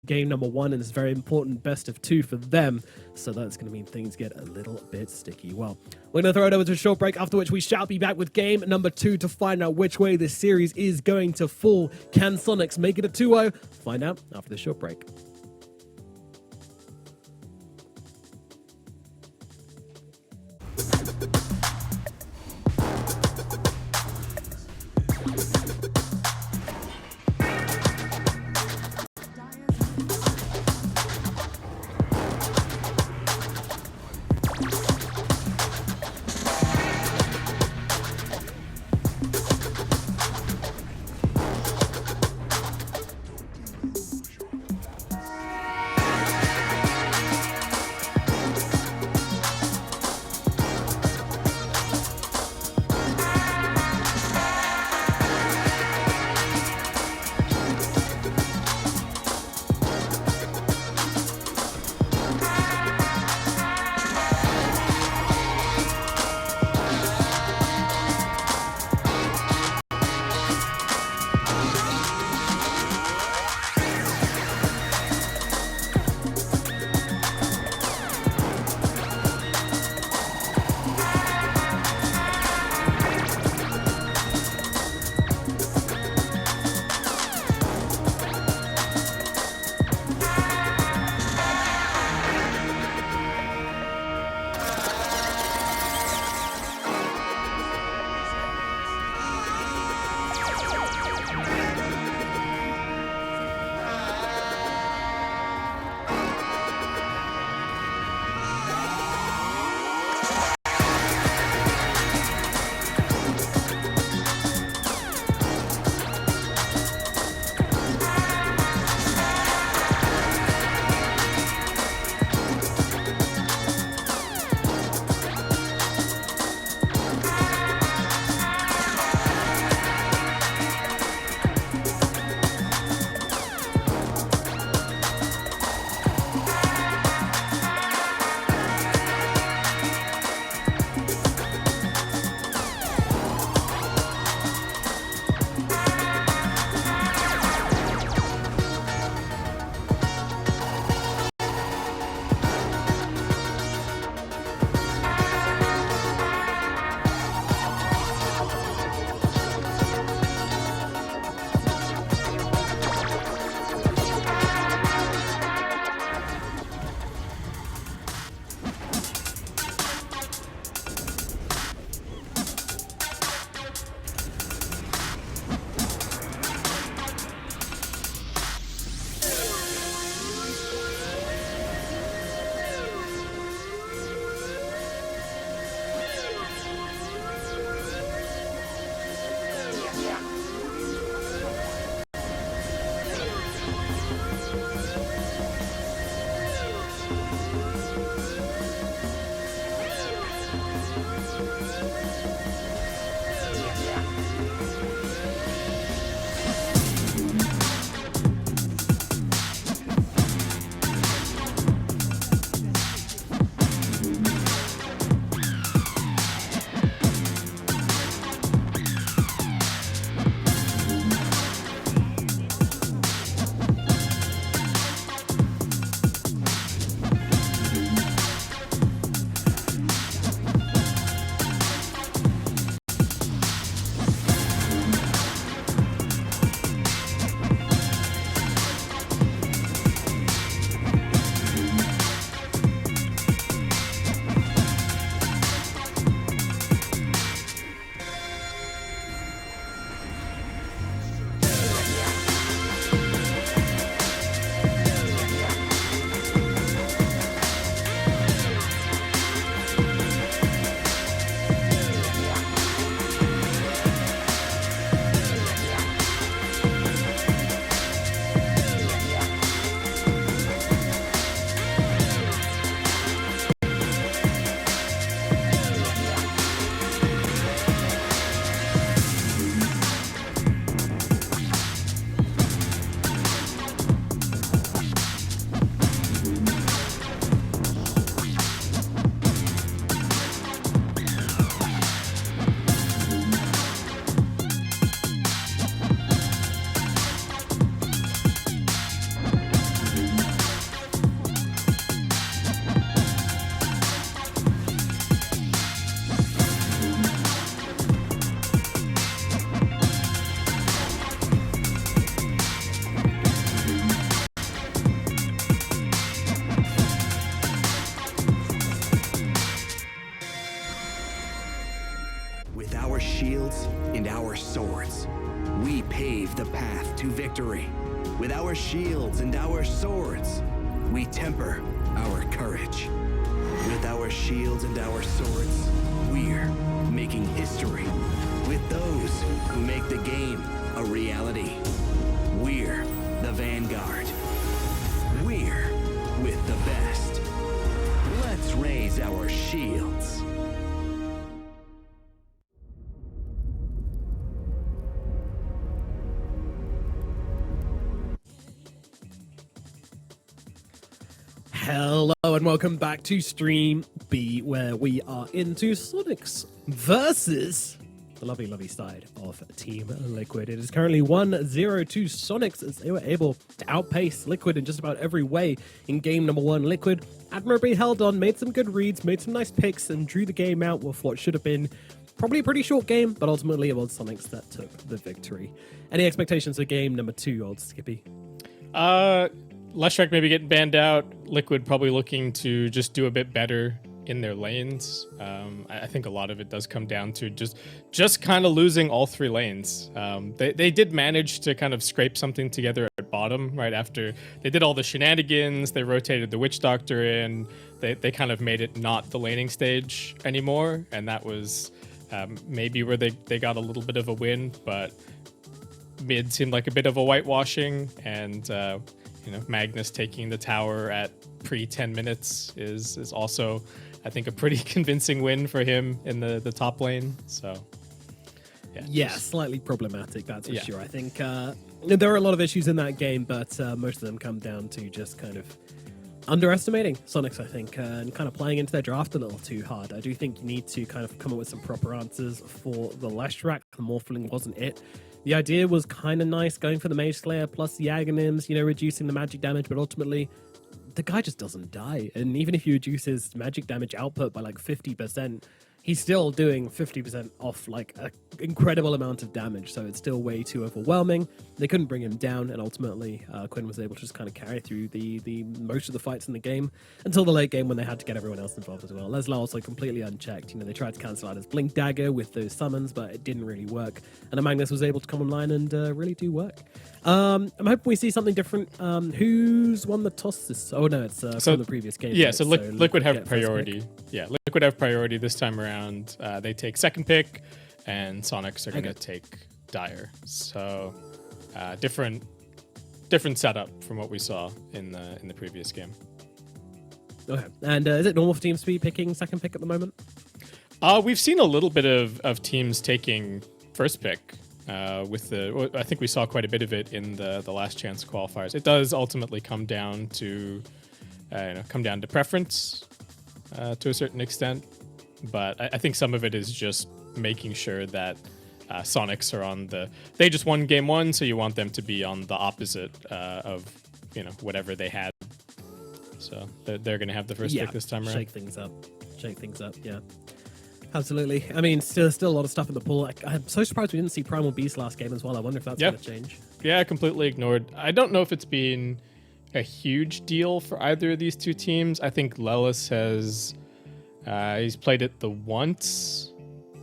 game number 1, and it's very important best of 2 for them. So that's going to mean things get a little bit sticky. Well, we're going to throw it over to a short break, after which we shall be back with game number 2 to find out which way this series is going to fall. Can Soniqs make it a 2-0? Find out after the short break. shields and our swords, we pave the path to victory. With our shields and our swords, we temper our courage. With our shields and our swords, we're making history. With those who make the game a reality, we're the Vanguard. We're with the best. Let's raise our shields. Hello and welcome back to Stream B, where we are into Soniqs versus the lovely side of Team Liquid. It is currently 1-0 to Soniqs as they were able to outpace Liquid in just about every way in game number 1. Liquid admirably held on, made some good reads, made some nice picks, and drew the game out with what should have been probably a pretty short game, but ultimately it was Soniqs that took the victory. Any expectations for game number 2, old Skippy? Leshrac maybe getting banned out. Liquid probably looking to just do a bit better in their lanes. I think a lot of it does come down to just kind of losing all 3 lanes. They did manage to kind of scrape something together at bottom right after they did all the shenanigans. They rotated the Witch Doctor in. They kind of made it not the laning stage anymore, and that was maybe where they got a little bit of a win, but mid seemed like a bit of a whitewashing, and Magnus taking the tower at pre-10 minutes is also, I think, a pretty convincing win for him in the top lane. So, yeah, slightly problematic, that's for sure. I think there are a lot of issues in that game, but most of them come down to just kind of underestimating Soniqs, I think, and kind of playing into their draft a little too hard. I do think you need to kind of come up with some proper answers for the Leshrac. The Morphling wasn't it. The idea was kind of nice, going for the Mage Slayer plus the Aghanims, reducing the magic damage, but ultimately the guy just doesn't die. And even if you reduce his magic damage output by like 50%, he's still doing 50% off like an incredible amount of damage. So it's still way too overwhelming. They couldn't bring him down, and ultimately Quinn was able to just kind of carry through the most of the fights in the game until the late game when they had to get everyone else involved as well. Leslar also completely unchecked. They tried to cancel out his Blink Dagger with those summons, but it didn't really work. And Magnus was able to come online and really do work. I'm hoping we see something different. Who's won the toss? Oh no, it's from the previous game. Yeah, right? so Liquid have priority. Yeah, Liquid have priority this time around. They take second pick, and Soniqs are going to take Dire. So different setup from what we saw in the previous game. Okay, and is it normal for teams to be picking second pick at the moment? We've seen a little bit of teams taking first pick. I think we saw quite a bit of it in the last chance qualifiers. It does ultimately come down to preference to a certain extent, but I think some of it is just making sure that Soniqs are on they just won game 1, so you want them to be on the opposite of whatever they had. So they're going to have the first pick this time around. Shake things up. Yeah. Absolutely. I mean, still a lot of stuff in the pool. I'm so surprised we didn't see Primal Beast last game as well. I wonder if that's going to change. Yeah, completely ignored. I don't know if it's been a huge deal for either of these two teams. I think Lelis has he's played it the once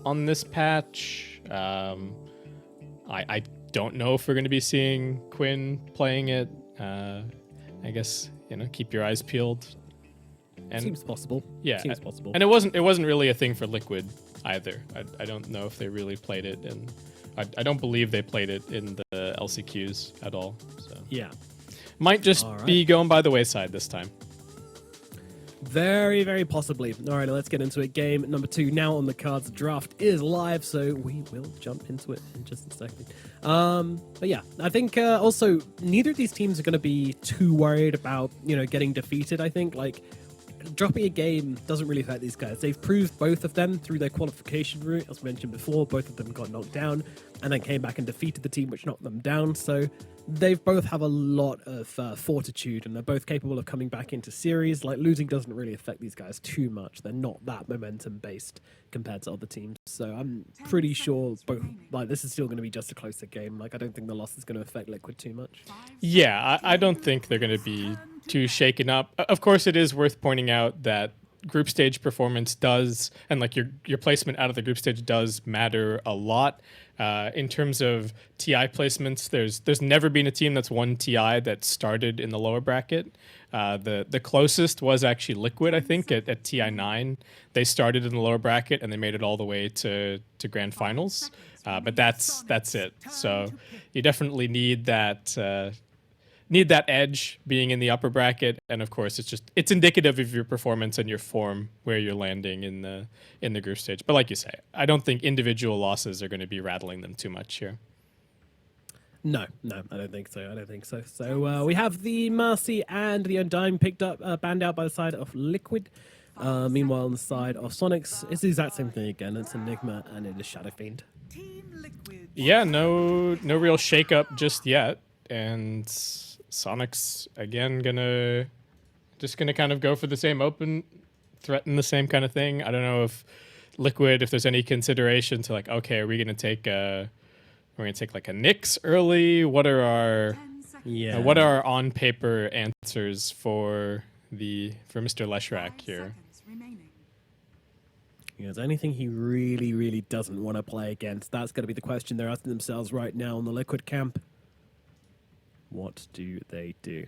on this patch. I don't know if we're going to be seeing Quinn playing it. I guess keep your eyes peeled. And seems possible. Yeah, seems possible. And it wasn't really a thing for Liquid either. I don't know if they really played it, and I don't believe they played it in the LCQs at all. So yeah, might just be going by the wayside this time. Very, very possibly. All right, let's get into it. Game number 2 now on the cards. The draft is live, so we will jump into it in just a second. But yeah, I think also neither of these teams are going to be too worried about getting defeated. I think dropping a game doesn't really affect these guys. They've proved both of them through their qualification route. As mentioned before, both of them got knocked down and then came back and defeated the team which knocked them down. So they've both have a lot of fortitude, and they're both capable of coming back into series. Losing doesn't really affect these guys too much. They're not that momentum based compared to other teams. So I'm pretty sure both this is still going to be just a closer game. I don't think the loss is going to affect Liquid too much. Yeah, I don't think they're going to be too shaken up. Of course, it is worth pointing out that group stage performance does, and like your placement out of the group stage does matter a lot. In terms of TI placements, there's never been a team that's won TI that started in the lower bracket. The closest was actually Liquid, I think, at TI 9. They started in the lower bracket and they made it all the way to grand finals. But that's it. So you definitely need that edge being in the upper bracket, and of course it's indicative of your performance and your form where you're landing in the group stage. But like you say, I don't think individual losses are going to be rattling them too much here. No, I don't think so. So we have the Mercy and the Undying picked up, banned out by the side of Liquid. Meanwhile, on the side of Soniqs, it's the exact same thing again. It's Enigma and it is Shadow Fiend. Yeah, no real shakeup just yet, and Soniqs again gonna kind of go for the same open, threaten the same kind of thing. I don't know if Liquid, if there's any consideration to like, okay, are we gonna take like a Nyx early? What are our on paper answers for Mr. Leshrac here? Is there anything he really, really doesn't want to play against? That's going to be the question they're asking themselves right now in the Liquid camp. What do they do?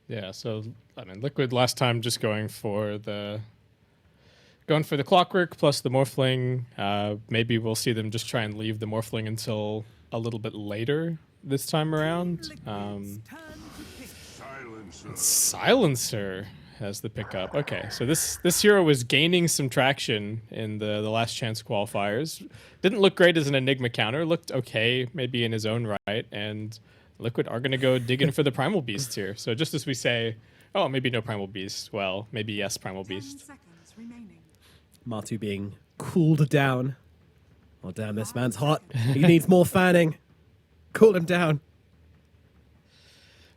Yeah, so I mean, Liquid last time just going for the Clockwork plus the Morphling. Maybe we'll see them just try and leave the Morphling until a little bit later this time around. Silencer has the pickup. Okay, so this hero was gaining some traction in the last chance qualifiers. Didn't look great as an Enigma counter. Looked okay, maybe in his own right. And Liquid are going to go dig in for the Primal Beast here. So just as we say, oh, maybe no Primal Beast. Well, maybe yes, Primal Beast. Matu being cooled down. Oh, damn, this man's hot. He needs more fanning. Cool him down.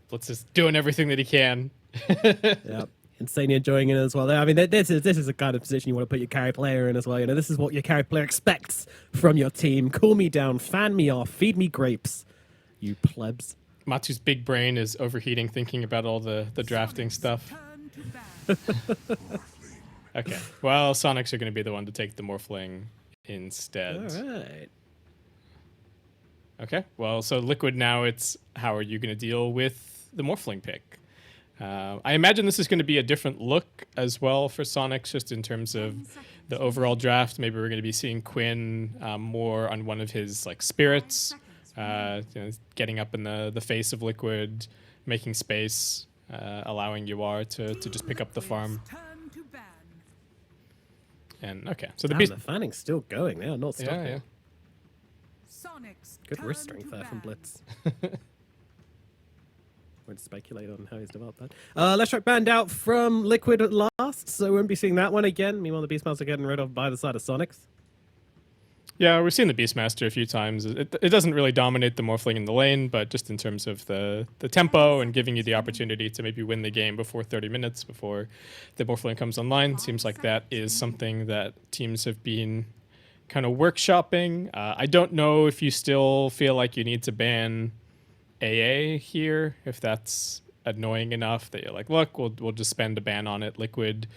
Blitz is doing everything that he can. Yep. Insanely enjoying it as well. I mean, this is the kind of position you want to put your carry player in as well. You know, this is what your carry player expects from your team. Cool me down, fan me off, feed me grapes, you plebs. Matu's big brain is overheating thinking about all the drafting stuff. Okay, well, Soniqs are going to be the one to take the Morphling instead. All right. Okay, well, so Liquid now, it's how are you going to deal with the Morphling pick? I imagine this is going to be a different look as well for Soniqs, just in terms of the overall draft. Maybe we're going to be seeing Quinn more on one of his like spirits, getting up in the face of Liquid, making space, allowing UR to just pick up the farm. And okay, so the fanning's still going. They are not stopping. Yeah. Good wrist strength there from Blitz. Won't speculate on how he's developed that. Leshrac banned out from Liquid at last, so we won't be seeing that one again. Meanwhile, the Beastmaster are getting rid of by the side of Soniqs. Yeah, we've seen the Beastmaster a few times. It doesn't really dominate the Morphling in the lane, but just in terms of the tempo and giving you the opportunity to maybe win the game before 30 minutes, before the Morphling comes online, seems like that is something that teams have been kind of workshopping. I don't know if you still feel like you need to ban AA here, if that's annoying enough that you're like, look, we'll just spend a ban on it. Liquid,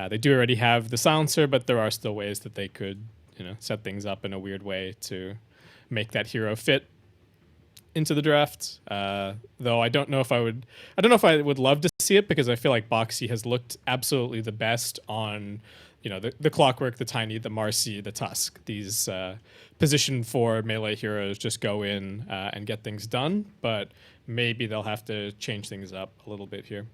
they do already have the silencer, but there are still ways that they could, set things up in a weird way to make that hero fit into the draft. Though I don't know if I would love to see it, because I feel like Boxy has looked absolutely the best on the Clockwork, the Tiny, the Marcy, the Tusk. These position 4 melee heroes just go in and get things done, but maybe they'll have to change things up a little bit here.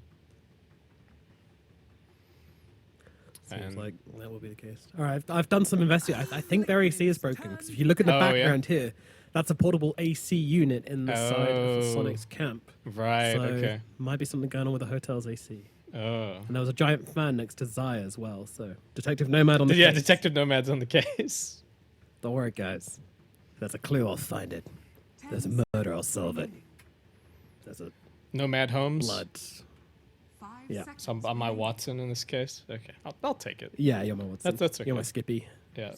Seems like that will be the case. All right, I've done some investigating. I think their AC is broken, because if you look at the background here, that's a portable AC unit in the side of the Soniqs camp. Right, so okay. Might be something going on with the hotel's AC. Oh. And there was a giant fan next to Zaya as well, so Detective Nomad on the case. Yeah, Detective Nomad's on the case. Don't worry, guys. If there's a clue, I'll find it. If there's a murder, I'll solve it. If there's a Nomad Holmes? blood. Yeah. So I'm my Watson in this case? Okay, I'll take it. Yeah, you're my Watson. That's okay. You're my Skippy. Yeah.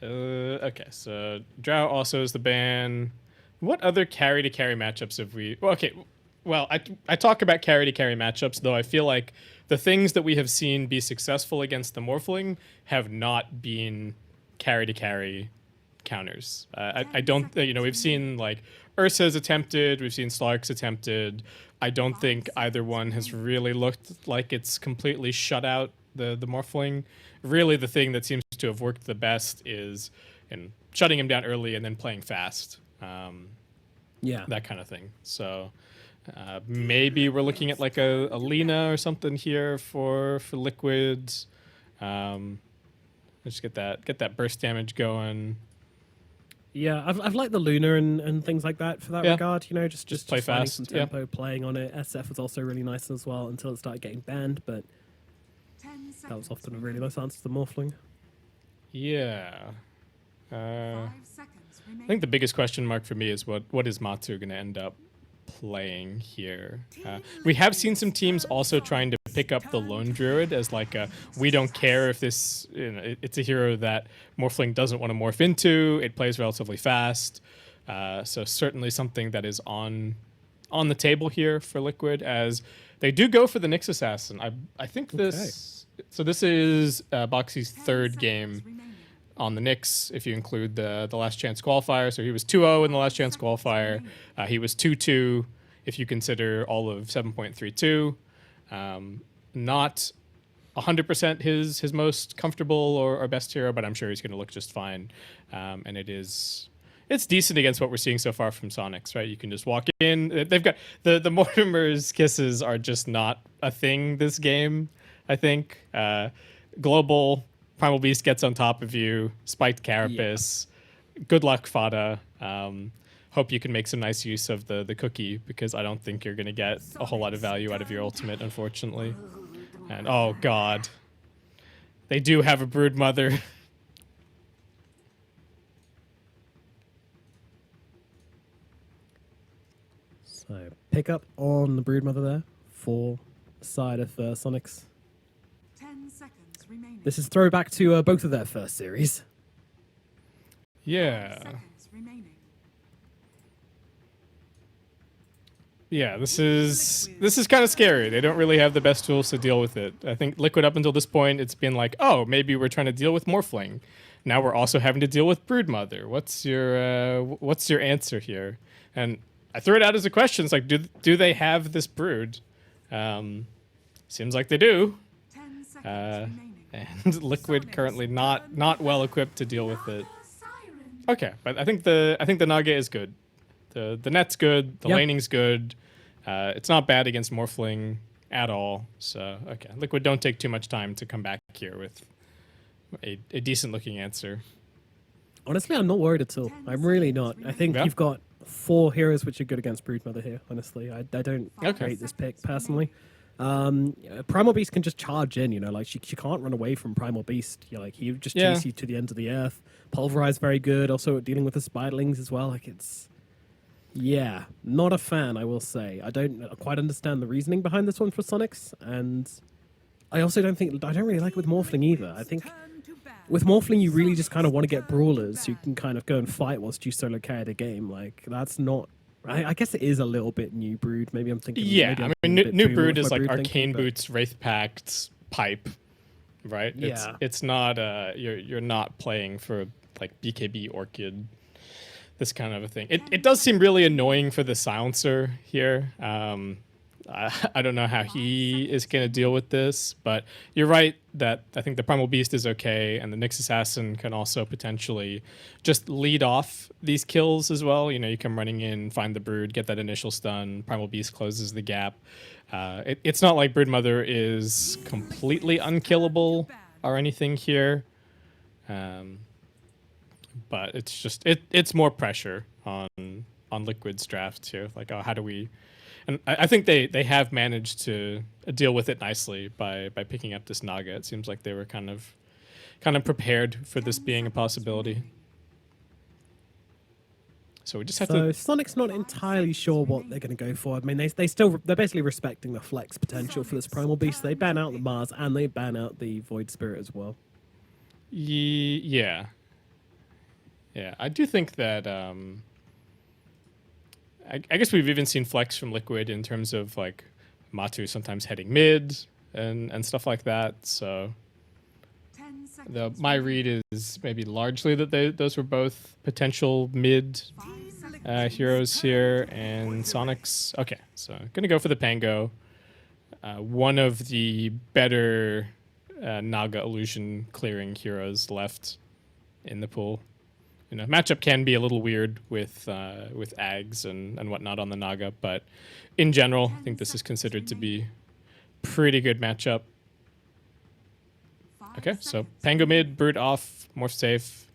Okay, so Drow also is the ban. What other carry-to-carry matchups have we... Well, okay, well, I talk about carry to carry matchups, though I feel like the things that we have seen be successful against the Morphling have not been carry to carry counters. I don't, we've seen like Ursa's attempted, we've seen Soniqs attempted. I don't think either one has really looked like it's completely shut out the Morphling. Really, the thing that seems to have worked the best is shutting him down early and then playing fast. That kind of thing. So maybe we're looking at like a Lina or something here for Liquid. Just get that burst damage going. Yeah, I've liked the Luna and things like that for that regard. Just play finding fast. some tempo, playing on it. SF was also really nice as well until it started getting banned, but that was often a really nice answer to the Morphling. Yeah. I think the biggest question mark for me is what is Matsu going to end up playing here? We have seen some teams also trying to pick up the Lone Druid as like we don't care if this, it's a hero that Morphling doesn't want to morph into. It plays relatively fast. So certainly something that is on the table here for Liquid, as they do go for the Nyx Assassin. I think this, so this is Boxy's third game on the Nyx, if you include the last chance qualifier. So he was 2-0 in the last chance qualifier. He was 2-2 if you consider all of 7.32. Not 100% his most comfortable or best hero, but I'm sure he's going to look just fine. And it's decent against what we're seeing so far from Soniqs, right? You can just walk in. They've got the Mortimer's kisses are just not a thing this game, I think. Global Primal Beast gets on top of you, spiked Carapace. Yeah. Good luck, Fada. Hope you can make some nice use of the cookie, because I don't think you're going to get a whole lot of value out of your ultimate, unfortunately. And oh god, they do have a Brood Mother. So pick up on the Brood Mother there for side of Soniqs. 10 seconds remaining. This is throwback to both of their first series. Yeah. Yeah, this is kind of scary. They don't really have the best tools to deal with it. I think Liquid up until this point, it's been like, oh, maybe we're trying to deal with Morphling. Now we're also having to deal with Broodmother. What's your answer here? And I threw it out as a question. It's like, do they have this Brood? Seems like they do. 10 seconds And Liquid currently not well equipped to deal with it. Okay, but I think the Naga is good. The net's good, the laning's good. It's not bad against Morphling at all. So, okay. Liquid don't take too much time to come back here with a decent looking answer. Honestly, I'm not worried at all. I'm really not. I think you've got 4 heroes which are good against Broodmother here, honestly. I don't hate this pick, personally. Primal Beast can just charge in, like she can't run away from Primal Beast. He just chase you to the end of the earth. Pulverize very good. Also dealing with the spiderlings as well. Yeah, not a fan, I will say. I don't quite understand the reasoning behind this one for Soniqs, and I also don't really like it with Morphling either. I think with Morphling, you really just kind of want to get brawlers who can kind of go and fight whilst you solo carry the game. That's not. I guess it is a little bit New Brood. Maybe I'm thinking. Yeah, I mean, New Brood is like Arcane Boots, Wraith Pact, Pipe, right? Yeah. It's not. You're not playing for like BKB Orchid. This kind of a thing. It does seem really annoying for the Silencer here. I don't know how he is going to deal with this, but you're right that I think the Primal Beast is okay, and the Nyx Assassin can also potentially just lead off these kills as well. You come running in, find the Brood, get that initial stun. Primal Beast closes the gap. It's not like Broodmother is completely unkillable or anything here. But it's just it's more pressure on Liquid's draft here. Like, how do we? And I think they have managed to deal with it nicely by picking up this Naga. It seems like they were kind of prepared for this being a possibility. So we just have to. Sonic's not entirely sure what they're going to go for. I mean, they're basically respecting the flex potential for this Primal Beast. They ban out the Mars and they ban out the Void Spirit as well. Yeah. Yeah, I do think that I guess we've even seen flex from Liquid in terms of like Matu sometimes heading mid and stuff like that. So 10 seconds. my read is maybe largely that those were both potential mid heroes here, and Soniqs. Okay, so gonna go for the Pango. One of the better Naga illusion clearing heroes left in the pool. You know, matchup can be a little weird with Ags and whatnot on the Naga, but in general, I think this is considered to be pretty good matchup. Okay, so Pango mid, Brute off, Morph safe.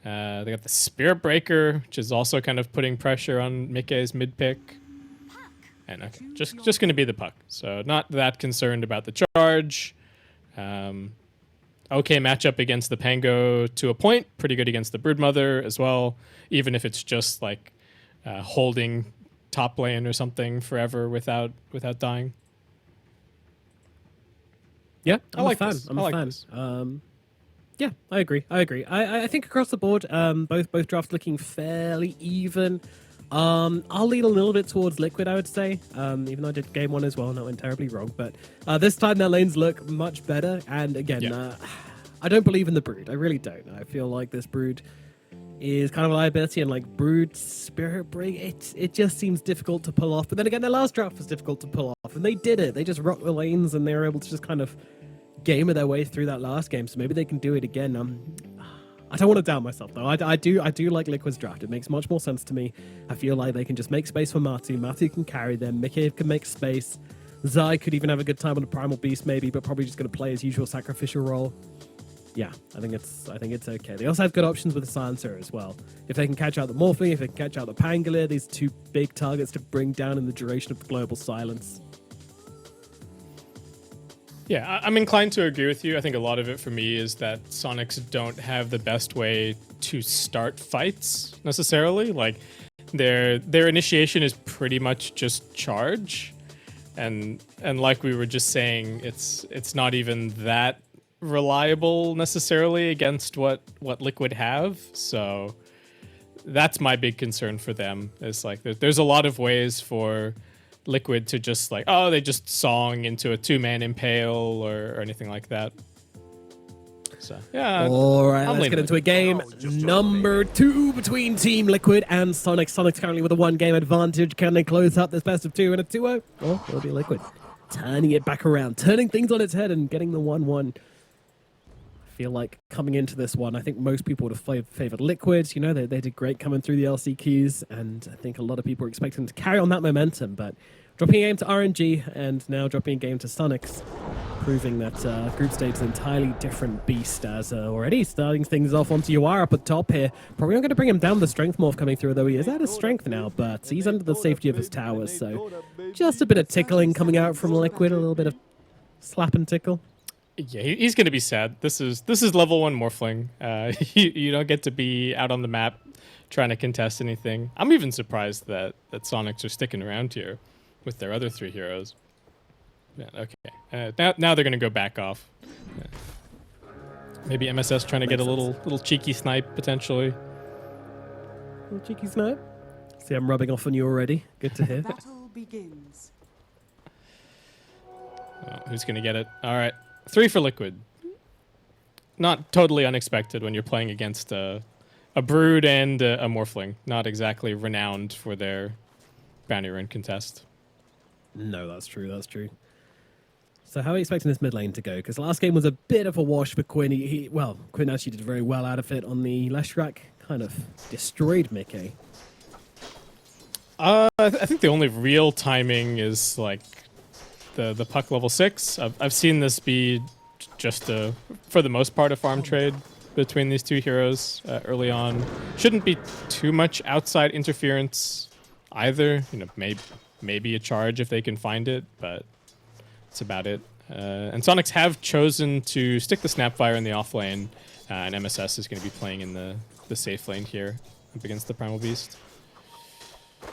They got the Spirit Breaker, which is also kind of putting pressure on Mikkei's mid pick. And okay, just going to be the Puck. So not that concerned about the charge. Okay matchup against the Pango to a point. Pretty good against the Broodmother as well, even if it's just like holding top lane or something forever without dying. Yeah, I like a fan. this. I'm I a like fan. this. Yeah, I agree. I think across the board, both drafts looking fairly even. I'll lean a little bit towards Liquid, I would say, even though I did game one as well, and that went terribly wrong. But this time their lanes look much better. And again, I don't believe in the Brood. I really don't. I feel like this Brood is kind of a liability, and like Brood Spirit Break, it just seems difficult to pull off. But then again, their last draft was difficult to pull off, and they did it. They just rocked the lanes, and they were able to just kind of gamer their way through that last game. So maybe they can do it again. I don't want to doubt myself though. I do like Liquid's draft. It makes much more sense to me. I feel like they can just make space for Matu. Matu can carry them. Mikkei can make space. Zai could even have a good time on the Primal Beast maybe, but probably just going to play his usual sacrificial role. Yeah, I think it's okay. They also have good options with the Silencer as well. If they can catch out the Morphling, if they can catch out the Pangolier, these two big targets to bring down in the duration of the global silence. Yeah, I'm inclined to agree with you. I think a lot of it for me is that Soniqs don't have the best way to start fights necessarily. Like their initiation is pretty much just charge, and like we were just saying, it's not even that reliable necessarily against what Liquid have. So that's my big concern for them. Is like there's a lot of ways for Liquid to just like, oh, they just song into a 2-man impale or anything like that. So yeah. All right, let's get into a game number 2 between Team Liquid and Soniqs. Soniqs currently with a 1-game advantage. Can they close up this best of 2 and a 2-0? Or will it be Liquid turning it back around, turning things on its head and getting the 1-1? I feel like coming into this one, I think most people would have favored Liquid. You know, they did great coming through the LC keys, and I think a lot of people were expecting them to carry on that momentum. But dropping a game to RNG and now dropping a game to Soniqs, proving that group stage is an entirely different beast. As already starting things off onto Yuara up at top here. Probably not going to bring him down the strength morph coming through, though he is at his strength now, but he's under the safety of his towers. So just a bit of tickling coming out from Liquid, a little bit of slap and tickle. Yeah, he's going to be sad. This is level 1 Morphling. You don't get to be out on the map trying to contest anything. I'm even surprised that Soniqs are sticking around here with their other 3 heroes. Yeah, okay. Now they're going to go back off. Yeah. Maybe MSS trying to get a little cheeky snipe potentially. Little cheeky snipe. See, I'm rubbing off on you already. Good to hear. Battle begins. Oh, who's going to get it? All right. 3 for Liquid. Not totally unexpected when you're playing against a Brood and a Morphling. Not exactly renowned for their bounty run contest. No, that's true. That's true. So how are you expecting this mid lane to go? Because last game was a bit of a wash for Quinn. Quinn actually did very well out of it on the Leshrac. Kind of destroyed Mikkei. I think the only real timing is like the puck level 6. I've seen this be just for the most part a farm trade between these 2 heroes early on. Shouldn't be too much outside interference either. You know, maybe a charge if they can find it, but that's about it. And Soniqs have chosen to stick the Snapfire in the off lane, and MSS is going to be playing in the safe lane here up against the Primal Beast.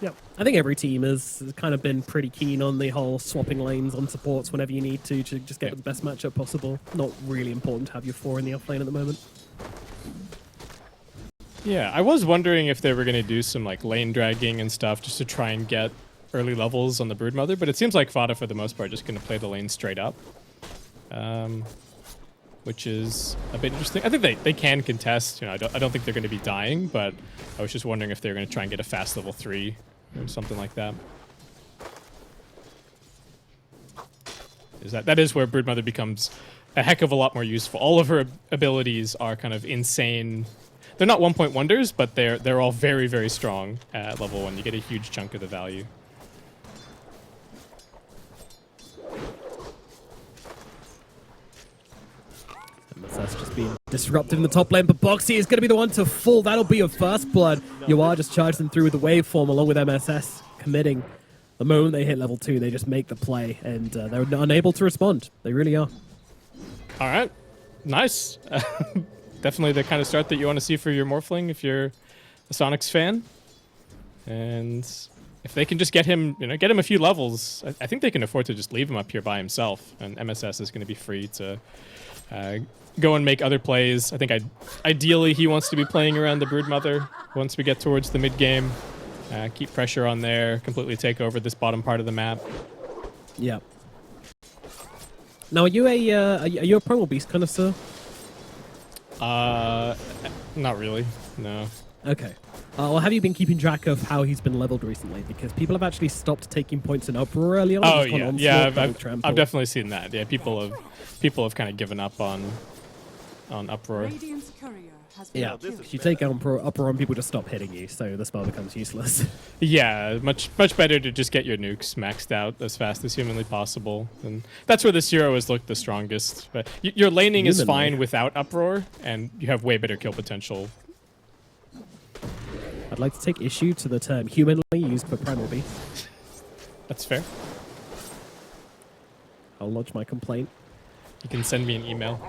Yep. I think every team has kind of been pretty keen on the whole swapping lanes on supports whenever you need to just get the best matchup possible. Not really important to have your 4 in the off lane at the moment. Yeah, I was wondering if they were going to do some like lane dragging and stuff just to try and get early levels on the Broodmother, but it seems like Fada for the most part just going to play the lane straight up, which is a bit interesting. I think they can contest. You know, I don't think they're going to be dying, but I was just wondering if they were going to try and get a fast level 3 or something like that. That is where Broodmother becomes a heck of a lot more useful. All of her abilities are kind of insane. They're not one-point wonders, but they're all very, very strong at level 1. You get a huge chunk of the value. MSS just being disrupted in the top lane, but Boxy is going to be the one to fall. That'll be your first blood. Yoa just charged them through with the waveform along with MSS committing. The moment they hit level 2, they just make the play, and they're unable to respond. They really are. All right. Nice. Definitely the kind of start that you want to see for your Morphling if you're a Soniqs fan. And if they can just get him, get him a few levels, I think they can afford to just leave him up here by himself. And MSS is going to be free to go and make other plays. I think ideally he wants to be playing around the Broodmother once we get towards the mid game. Keep pressure on there, completely take over this bottom part of the map. Yeah. Now, are you a Primal Beast connoisseur? Not really. No. Okay. Well, have you been keeping track of how he's been leveled recently? Because people have actually stopped taking points in Uproar early on. Oh yeah, I've definitely seen that. Yeah, people have kind of given up on Uproar. Radiant's courier has been Yeah, killed. if you take Uproar on, people just stop hitting you, so the spell becomes useless. Yeah, much better to just get your nukes maxed out as fast as humanly possible, and that's where this hero has looked the strongest. But your laning is fine without Uproar, and you have way better kill potential. I'd like to take issue to the term humanly used for Primal Beast. That's fair. I'll lodge my complaint. You can send me an email.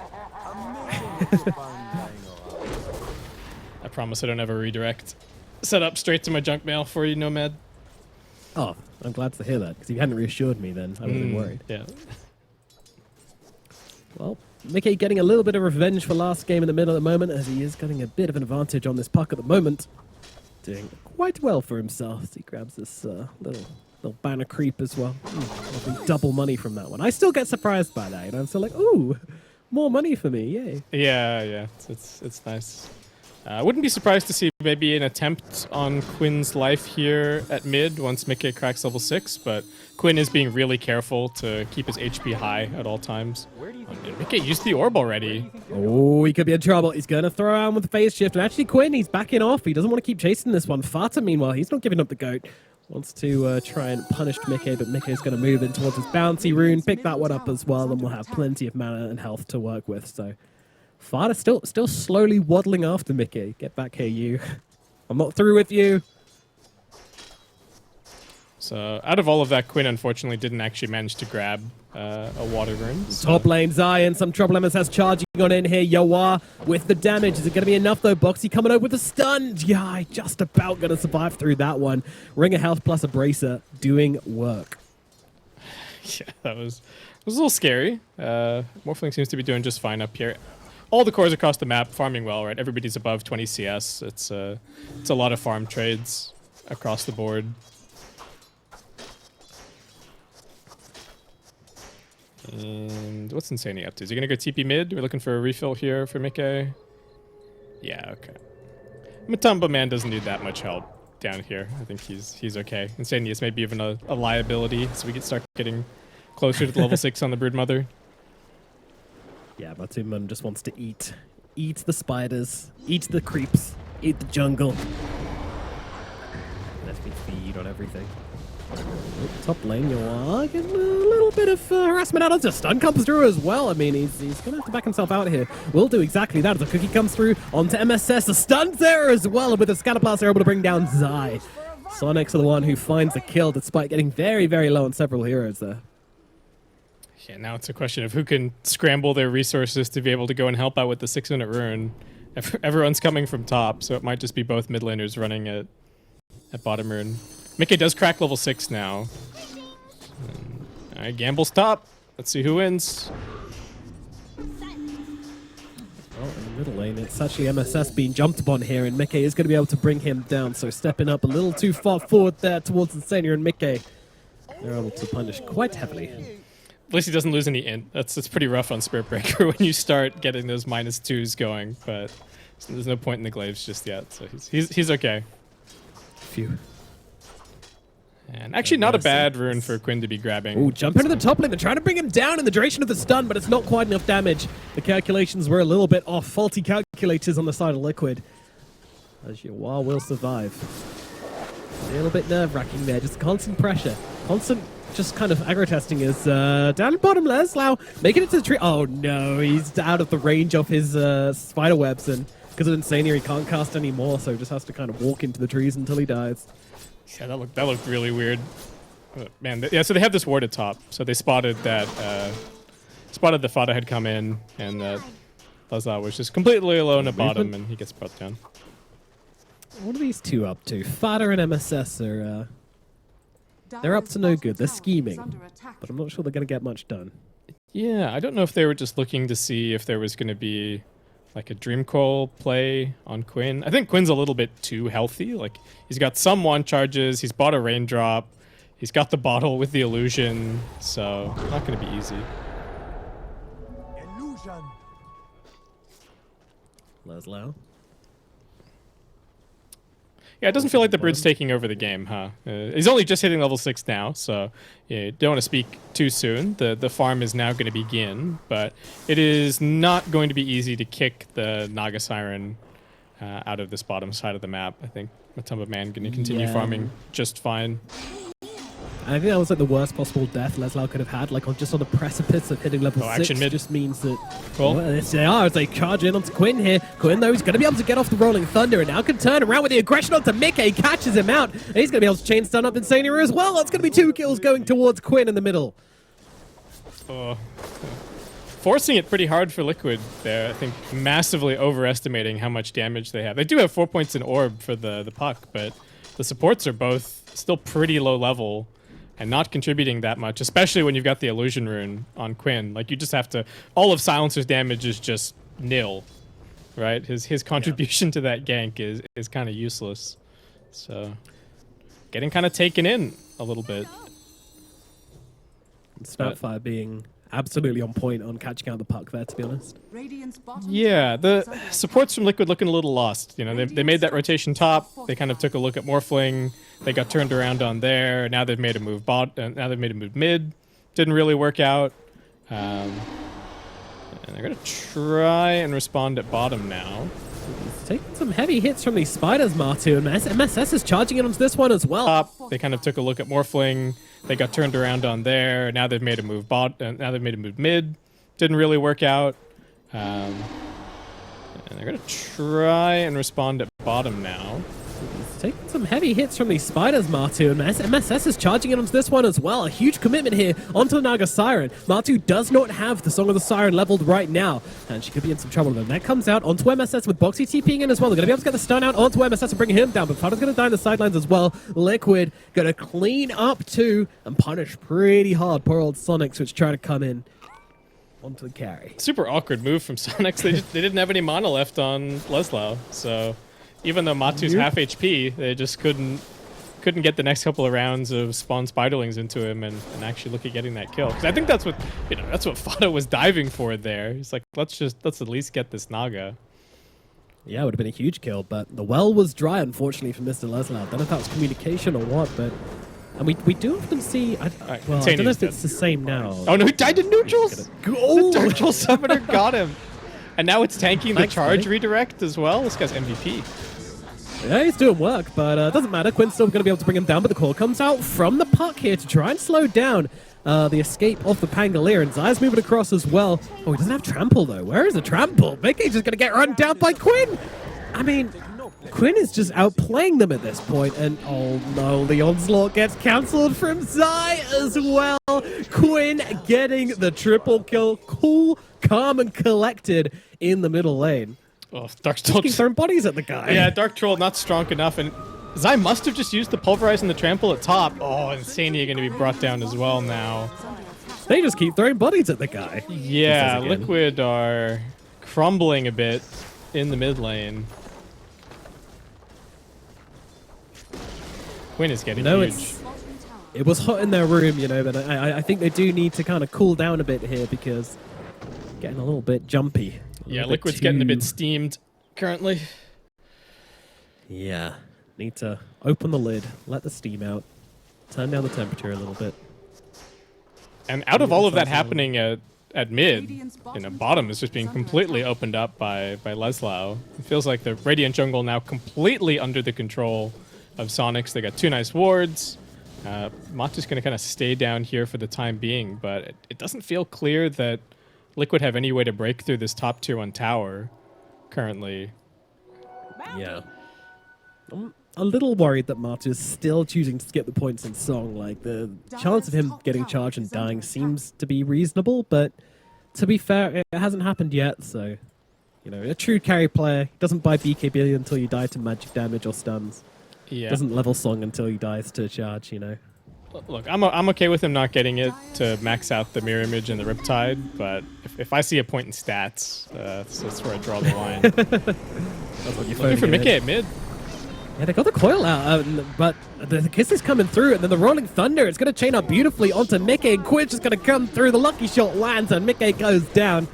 I promise I don't have a redirect set up straight to my junk mail for you, Nomad. Oh, I'm glad to hear that, because if you hadn't reassured me then, I would have been worried. Yeah. Well, Mickey getting a little bit of revenge for last game in the middle at the moment, as he is getting a bit of an advantage on this puck at the moment. Doing quite well for himself. He grabs this little banner creep as well. Double money from that one. I still get surprised by that. I'm still like, ooh, more money for me, yay. Yeah. It's nice. I wouldn't be surprised to see maybe an attempt on Quinn's life here at mid once Mickey cracks level 6, but Quinn is being really careful to keep his HP high at all times. Mickey used the orb already. Oh, he could be in trouble. He's going to throw around with the phase shift. And actually, Quinn, he's backing off. He doesn't want to keep chasing this one. Fata, meanwhile, he's not giving up the goat. Wants to try and punish Mickey, but Mickey's going to move in towards his bouncy rune, pick that one up as well, and we'll have plenty of mana and health to work with. So Fada still slowly waddling after Mickey. Get back here, you. I'm not through with you. So out of all of that, Quinn unfortunately didn't actually manage to grab a water rune. So. Top lane, Zion, some trouble. MSS charging on in here. Yoa with the damage. Is it going to be enough though? Boxy coming over with a stun. Yeah, just about going to survive through that one. Ring of health plus a bracer doing work. Yeah, that was a little scary. Morphling seems to be doing just fine up here. All the cores across the map farming well, right? Everybody's above 20 CS. It's a lot of farm trades across the board. And what's Insani up to? Is he gonna go TP mid? We're looking for a refill here for Mickey. Yeah, okay. Matumba man doesn't need that much help down here. I think he's okay. Insani is maybe even a liability, so we can start getting closer to the level 6 on the Broodmother. Yeah, Matumba just wants to eat the spiders, eat the creeps, eat the jungle. Let me feed on everything. Top lane, you are getting a little bit of harassment out of the stun comes through as well. I mean, he's going to have to back himself out here. We'll do exactly that as a cookie comes through onto MSS. The stun's there as well, and with the scatter blast, they're able to bring down Zai. Soniqs are the one who finds the kill despite getting very, very low on several heroes there. Yeah, now it's a question of who can scramble their resources to be able to go and help out with the 6-minute rune. Everyone's coming from top, so it might just be both mid laners running at bottom rune. Mickey does crack level 6 now. Alright, Gamble's top. Let's see who wins. Well, in the middle lane. It's actually MSS being jumped upon here, and Mickey is going to be able to bring him down. So stepping up a little too far forward there towards Insania and Mickey. They're able to punish quite heavily. At least he doesn't lose any int. That's pretty rough on Spirit Breaker when you start getting those -2s going, but there's no point in the glaives just yet, so he's okay. Phew. And actually not a bad rune for Quinn to be grabbing. Ooh, jump into the top lane. They're trying to bring him down in the duration of the stun, but it's not quite enough damage. The calculations were a little bit off. Faulty calculators on the side of Liquid. As Yawar will survive. A little bit nerve-wracking there. Just constant pressure. Constant just kind of aggro testing is down bottom. Leslau making it to the tree. Oh no, he's out of the range of his spider webs, and because of Insania he can't cast anymore, so just has to kind of walk into the trees until he dies. Yeah, that looked really weird. Man, yeah. So they have this ward at top. So they spotted that spotted the Fada had come in, and that Leslau was just completely alone at bottom, and he gets brought down. What are these two up to? Fada and MSS are they're up to no good. They're scheming, but I'm not sure they're going to get much done. Yeah, I don't know if they were just looking to see if there was going to be like a Dream Coil play on Quinn. I think Quinn's a little bit too healthy. Like, he's got some one charges, he's bought a Raindrop, he's got the bottle with the illusion, so not going to be easy. Illusion. Leslau. Yeah, it doesn't feel like the Brood's taking over the game, huh? He's only just hitting level 6 now, so yeah, don't want to speak too soon. The farm is now going to begin, but it is not going to be easy to kick the Naga Siren out of this bottom side of the map. I think Matumba Man going to continue farming just fine. I think that was like the worst possible death Leslau could have had, like just on the precipice of hitting level 6. Action mid. Just means that Cool. Well, yes, they are as they charge in onto Quinn here. Quinn, though, he's going to be able to get off the Rolling Thunder and now can turn around with the aggression onto Mickey, catches him out, and he's going to be able to chain stun up Insania as well. That's going to be 2 kills going towards Quinn in the middle. Forcing it pretty hard for Liquid there. I think massively overestimating how much damage they have. They do have 4 points in Orb for the puck, but the supports are both still pretty low level and not contributing that much, especially when you've got the illusion rune on Quinn. Like, you just have to, all of Silencer's damage is just nil, right? His contribution to that gank is kind of useless. So getting kind of taken in a little bit. Snapfire being absolutely on point on catching out the puck there, to be honest. Yeah, the supports from Liquid looking a little lost. You know, they made that rotation top. They kind of took a look at Morphling. They got turned around on there. Now they've made a move now they've made a move mid. Didn't really work out. And they're gonna try and respond at bottom now. He's taking some heavy hits from these spiders, Martu, and MSS is charging in onto this one as well. They kind of took a look at Morphling. They got turned around on there. Now they've made a move now they've made a move mid. Didn't really work out. And they're gonna try and respond at bottom now. He's taking some heavy hits from these spiders, Martu, and MSS is charging in onto this one as well. A huge commitment here onto the Naga Siren. Martu does not have the Song of the Siren leveled right now, and she could be in some trouble. Then that comes out onto MSS with Boxy TPing in as well. They're going to be able to get the stun out onto MSS and bring him down, but Fada's going to die on the sidelines as well. Liquid going to clean up too and punish pretty hard poor old Soniqs, which try to come in onto the carry. Super awkward move from Soniqs. They didn't have any mana left on Leslau, so even though Matu's half HP, they just couldn't get the next couple of rounds of spawn spiderlings into him and actually look at getting that kill. Because I think that's what Fada was diving for there. He's like, let's at least get this Naga. Yeah, it would have been a huge kill, but the well was dry, unfortunately, for Mr. Leslau. I don't know if that was communication or what, but and we do often see. I don't know if it's the same now. Oh no, he died to neutrals. The Dark Troll Summoner got him, and now it's tanking the charge redirect as well. This guy's MVP. Yeah, he's doing work, but it doesn't matter. Quinn's still going to be able to bring him down, but the call comes out from the puck here to try and slow down the escape of the Pangolier, and Zaya's moving across as well. Oh, he doesn't have trample, though. Where is the trample? Mickey's just going to get run down by Quinn. I mean, Quinn is just outplaying them at this point, and oh no, the onslaught gets cancelled from Zaya as well. Quinn getting the triple kill. Cool, calm, and collected in the middle lane. Oh, Dark Troll keep throwing bodies at the guy. Yeah, Dark Troll not strong enough, and Zai must have just used the Pulverize and the Trample at top. Oh, and Insania going to be brought down as well now. They just keep throwing bodies at the guy. Yeah, Liquid are crumbling a bit. in the mid lane. Quinn is getting huge. It was hot in their room, you know, but I think they do need to kind of cool down a bit here because getting a little bit jumpy. Yeah, Liquid's getting a bit steamed currently. Yeah, need to open the lid, let the steam out, turn down the temperature a little bit. And out of all of that happening at mid, you know, bottom is just being completely opened up by Leslau. It feels like the Radiant jungle now completely under the control of Soniqs. They got 2 nice wards. Matu's going to kind of stay down here for the time being, but it doesn't feel clear that Liquid have any way to break through this top tier 1 tower currently. Yeah. I'm a little worried that Matu is still choosing to skip the points in Song. Like, the chance of him getting charged and dying seems to be reasonable, but to be fair, it hasn't happened yet, so, you know, a true carry player doesn't buy BKB until you die to magic damage or stuns. Yeah. Doesn't level Song until he dies to charge, you know. Look, I'm okay with him not getting it to max out the mirror image and the Riptide, but if I see a point in stats, that's where I draw the line. That's what you're Looking for Mickey at mid. Yeah, they got the coil out, but the kiss is coming through, and then the rolling thunder is going to chain up beautifully onto Mickey, and Quitch is going to come through. The lucky shot lands, and Mickey goes down.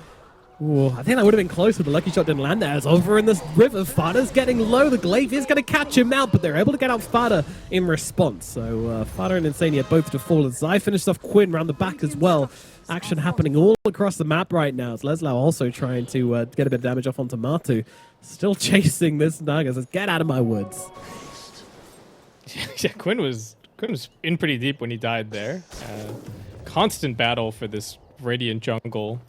Ooh, I think that would have been close if the lucky shot didn't land there. As over in this river, Fada's getting low. The glaive is going to catch him out, but they're able to get out Fada in response. So Fada and Insania both to fall. As Zai finished off Quinn around the back as well. Action happening all across the map right now. As Leslau also trying to get a bit of damage off onto Matu. Still chasing this Naga. Says, get out of my woods. Yeah, Quinn was in pretty deep when he died there. Constant battle for this Radiant jungle.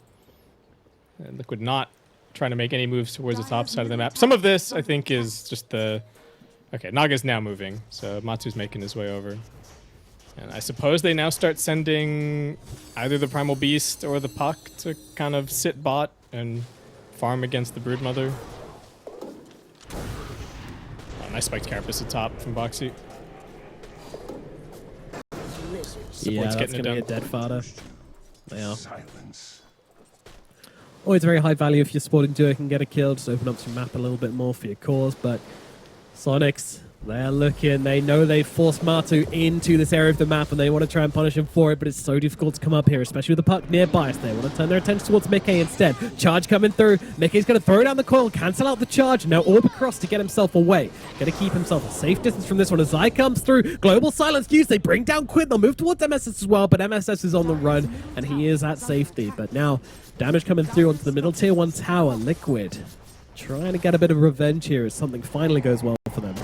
And Liquid not trying to make any moves towards the top side of the map. Some of this, I think, is just the... Okay, Naga's now moving, so Matu's making his way over. And I suppose they now start sending either the Primal Beast or the Puck to kind of sit bot and farm against the Broodmother. Oh, nice spiked Carapace at top from Boxy. Yeah, that's getting going it to be a done. dead Fada. They are. Silence. Always very high value if your sporting duo can get a kill, just open up some map a little bit more for your cause, but Soniqs, they're looking, they know they've forced Matu into this area of the map and they want to try and punish him for it, but it's so difficult to come up here, especially with the Puck nearby, so they want to turn their attention towards Mickey instead. Charge coming through, Mickey's going to throw down the coil, cancel out the charge, now orb across to get himself away. Going to keep himself a safe distance from this one as Zai comes through, global silence used, they bring down Quinn, they'll move towards MSS as well, but MSS is on the run and he is at safety, but now damage coming through onto the middle tier 1 tower. Liquid trying to get a bit of revenge here as something finally goes well for them.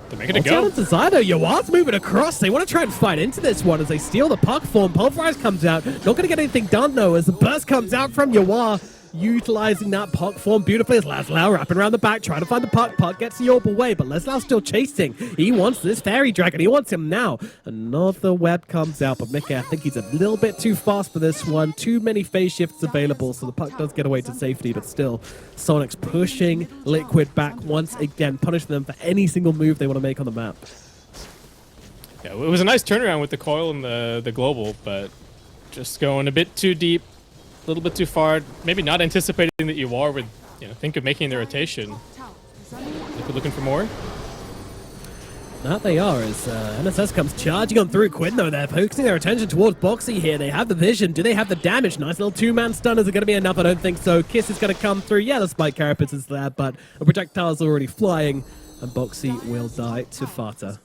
They're making it go. Yawar's moving across. They want to try and fight into this one as they steal the puck form. Pulverize comes out. Not going to get anything done, though, as the burst comes out from Yawar. Utilizing that puck form beautifully as Leslau wrapping around the back, trying to find the puck. Puck gets the orb away, but Leslau's still chasing. He wants this fairy dragon. He wants him now. Another web comes out, but Mickey, I think he's a little bit too fast for this one. Too many phase shifts available, so the puck does get away to safety, but still, Soniqs pushing Liquid back once again, punishing them for any single move they want to make on the map. Yeah, it was a nice turnaround with the coil and the global, but just going a bit too deep. A little bit too far. Maybe not anticipating that Yawar would, think of making the rotation. Liquid looking for more. That they are as NSS comes charging on through. Quinn, though, they're focusing their attention towards Boxy here. They have the vision. Do they have the damage? Nice little two-man stun. Is it going to be enough? I don't think so. Kiss is going to come through. Yeah, the spike carapace is there, but a projectile is already flying, and Boxy will die to Fata.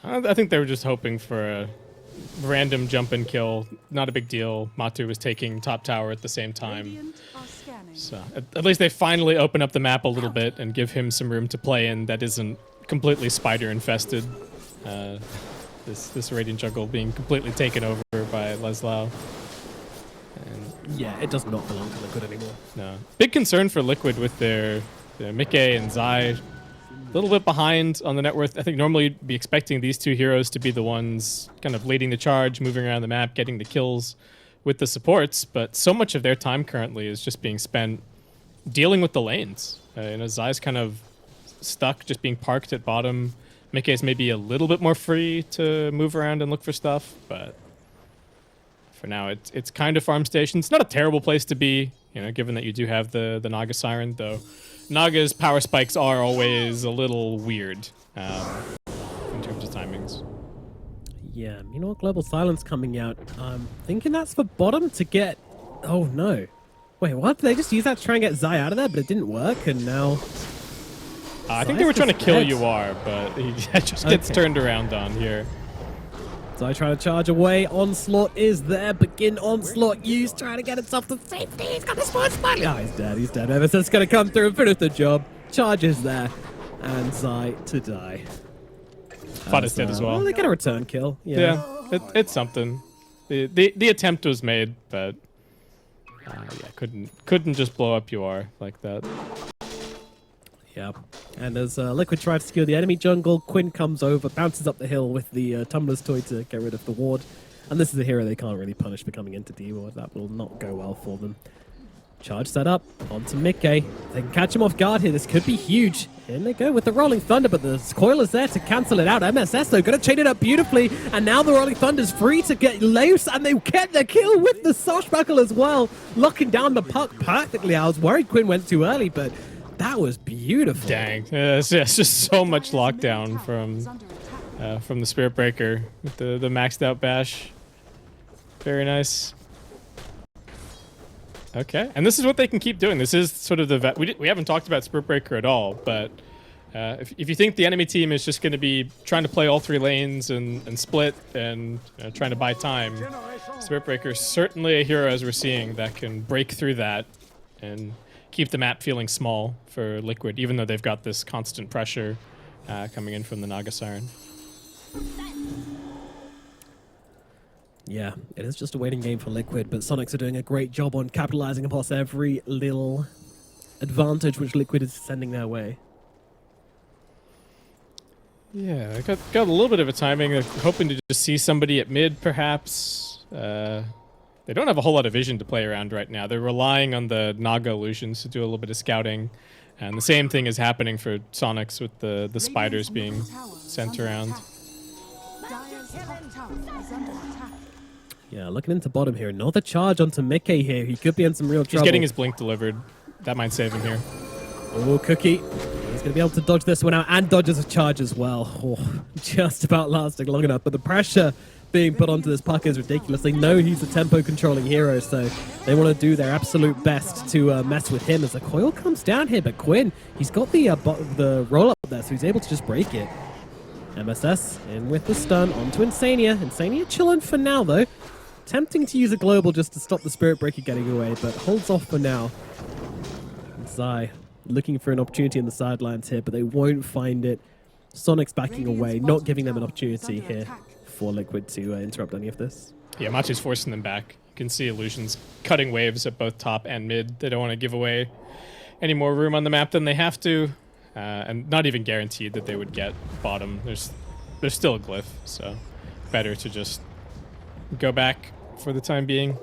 I think they were just hoping for a random jump and kill. Not a big deal. Matu was taking top tower at the same time. So at least they finally open up the map a little bit and give him some room to play in that isn't completely spider infested. This Radiant jungle being completely taken over by Leslau. And Yeah, it does not belong to Liquid anymore. no. Big concern for Liquid with their Mickey and Zai. A little bit behind on the net worth. I think normally you'd be expecting these two heroes to be the ones kind of leading the charge, moving around the map, getting the kills with the supports, but so much of their time currently is just being spent dealing with the lanes. Zai's kind of stuck, just being parked at bottom. Mickey's maybe a little bit more free to move around and look for stuff, but for now, it's kind of farm station. It's not a terrible place to be, you know, given that you do have the Naga Siren, though. Naga's power spikes are always a little weird in terms of timings. Yeah, you know what? Global Silence coming out. I'm thinking that's for bottom to get... Oh, no. Wait, what? They just used that to try and get Zai out of there, but it didn't work, and now... I think they were trying to kill UR, but he just gets turned around on here. Zai trying to charge away. Onslaught is there. Begin Onslaught used, trying to get himself to safety. He's got the spawn spot. Oh, he's dead. He's dead. Everson's going to come through and finish the job. Charges there. And Zai to die. Fud is dead as well. They get a return kill. Yeah, it's something. The attempt was made, but yeah, couldn't just blow up UR like that. Yeah, and as Liquid tries to secure the enemy jungle, Quinn comes over, bounces up the hill with the Tumbler's Toy to get rid of the ward. And this is a hero they can't really punish for coming into D-Ward. That will not go well for them. Charge set up onto Mickey. They can catch him off guard here. This could be huge. In they go with the Rolling Thunder, but the coil is there to cancel it out. MSS, though, going to chain it up beautifully. And now the Rolling Thunder's free to get loose, and they get the kill with the Swashbuckle as well. Locking down the puck perfectly. I was worried Quinn went too early, but that was beautiful. Dang. It's just so much lockdown from the Spirit Breaker with the maxed out bash. Very nice. Okay, and this is what they can keep doing. This is sort of the... We haven't talked about Spirit Breaker at all, but if you think the enemy team is just going to be trying to play all three lanes and split and trying to buy time, Spirit Breaker is certainly a hero, as we're seeing, that can break through that and keep the map feeling small for Liquid, even though they've got this constant pressure coming in from the Naga Siren. Yeah, it is just a waiting game for Liquid, but Soniqs are doing a great job on capitalizing upon every little advantage which Liquid is sending their way. Yeah, I got a little bit of a timing. They're hoping to just see somebody at mid, perhaps. They don't have a whole lot of vision to play around right now. They're relying on the Naga illusions to do a little bit of scouting. And the same thing is happening for Soniqs with the spiders being sent around. Yeah, looking into bottom here. Another charge onto Mickey here. He could be in some real trouble. He's getting his blink delivered. That might save him here. Oh, Cookie. He's going to be able to dodge this one out and dodges a charge as well. Oh, just about lasting long enough. But the pressure being put onto this puck is ridiculous. They know he's a tempo controlling hero, so they want to do their absolute best to mess with him as the coil comes down here. But Quinn, he's got the roll up there, so he's able to just break it. MSS in with the stun onto Insania. Insania chilling for now, though. Attempting to use a global just to stop the Spirit Breaker getting away, but holds off for now. Zai looking for an opportunity in the sidelines here, but they won't find it. Soniqs backing away, not giving them an opportunity here for Liquid to interrupt any of this. Yeah, Machi's forcing them back. You can see Illusions cutting waves at both top and mid. They don't want to give away any more room on the map than they have to, and not even guaranteed that they would get bottom. There's still a glyph, so better to just go back for the time being.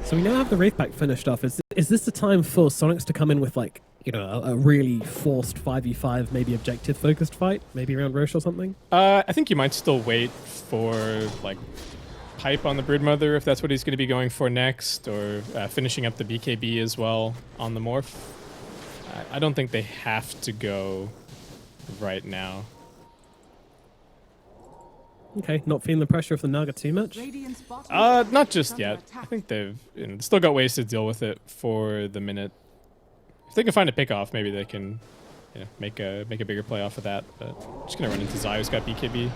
So we now have the Wraith Pack finished off. Is this the time for Soniqs to come in with, like, you know, a really forced 5v5, maybe objective-focused fight? Maybe around Roche or something? I think you might still wait for, like, pipe on the Broodmother if that's what he's going to be going for next, or finishing up the BKB as well on the Morph. I don't think they have to go right now. Okay, not feeling the pressure of the Naga too much? Not just yet. I think they've still got ways to deal with it for the minute. If they can find a pick off, maybe they can make a bigger play off of that. But just gonna run into Zai, who's got BKB.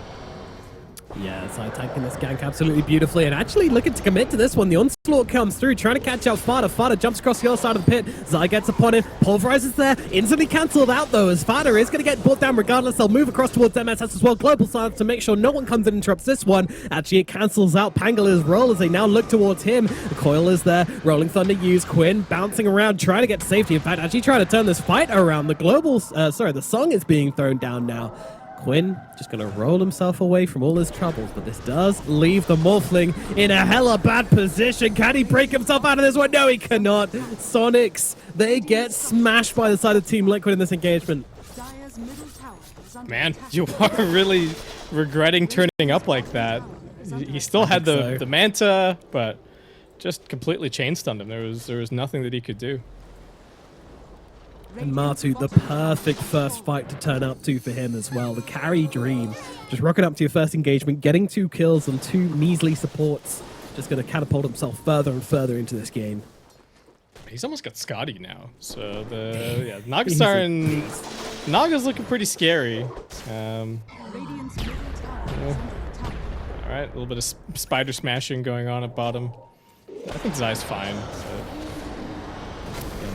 Yeah, Zai tanking this gank absolutely beautifully and actually looking to commit to this one. The onslaught comes through, trying to catch out Fada. Fada jumps across the other side of the pit. Zai gets upon him. Pulverizes there. Instantly cancelled out though, as Fada is going to get brought down regardless. They'll move across towards MSS as well. Global silence to make sure no one comes and interrupts this one. Actually, it cancels out Pangala's roll as they now look towards him. The coil is there. Rolling Thunder used. Quinn bouncing around, trying to get safety. In fact, actually trying to turn this fight around. The song is being thrown down now. Quinn just going to roll himself away from all his troubles, but this does leave the Morphling in a hella bad position. Can he break himself out of this one? No, he cannot. Soniqs, they get smashed by the side of Team Liquid in this engagement. Man, you are really regretting turning up like that. He still had so. the Manta, but just completely chain stunned him. There was nothing that he could do. And Matu, the perfect first fight to turn up to for him as well. The carry dream. Just rocking up to your first engagement, getting 2 kills on 2 measly supports. Just going to catapult himself further and further into this game. He's almost got Scotty now. So the Naga Siren, Naga's looking pretty scary. All right, a little bit of spider smashing going on at bottom. I think Zai's fine.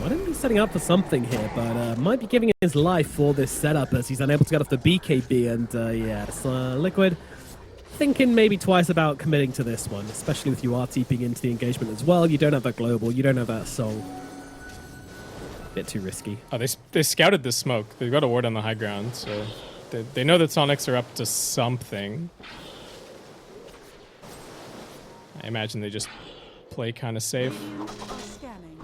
Might even be setting up for something here, but might be giving his life for this setup as he's unable to get off the BKB. And yeah, so Liquid thinking maybe twice about committing to this one, especially if you are TPing into the engagement as well. You don't have that global, you don't have that song. Bit too risky. Oh, they scouted this smoke. They've got a ward on the high ground, so they know that Soniqs are up to something. I imagine they just play kind of safe.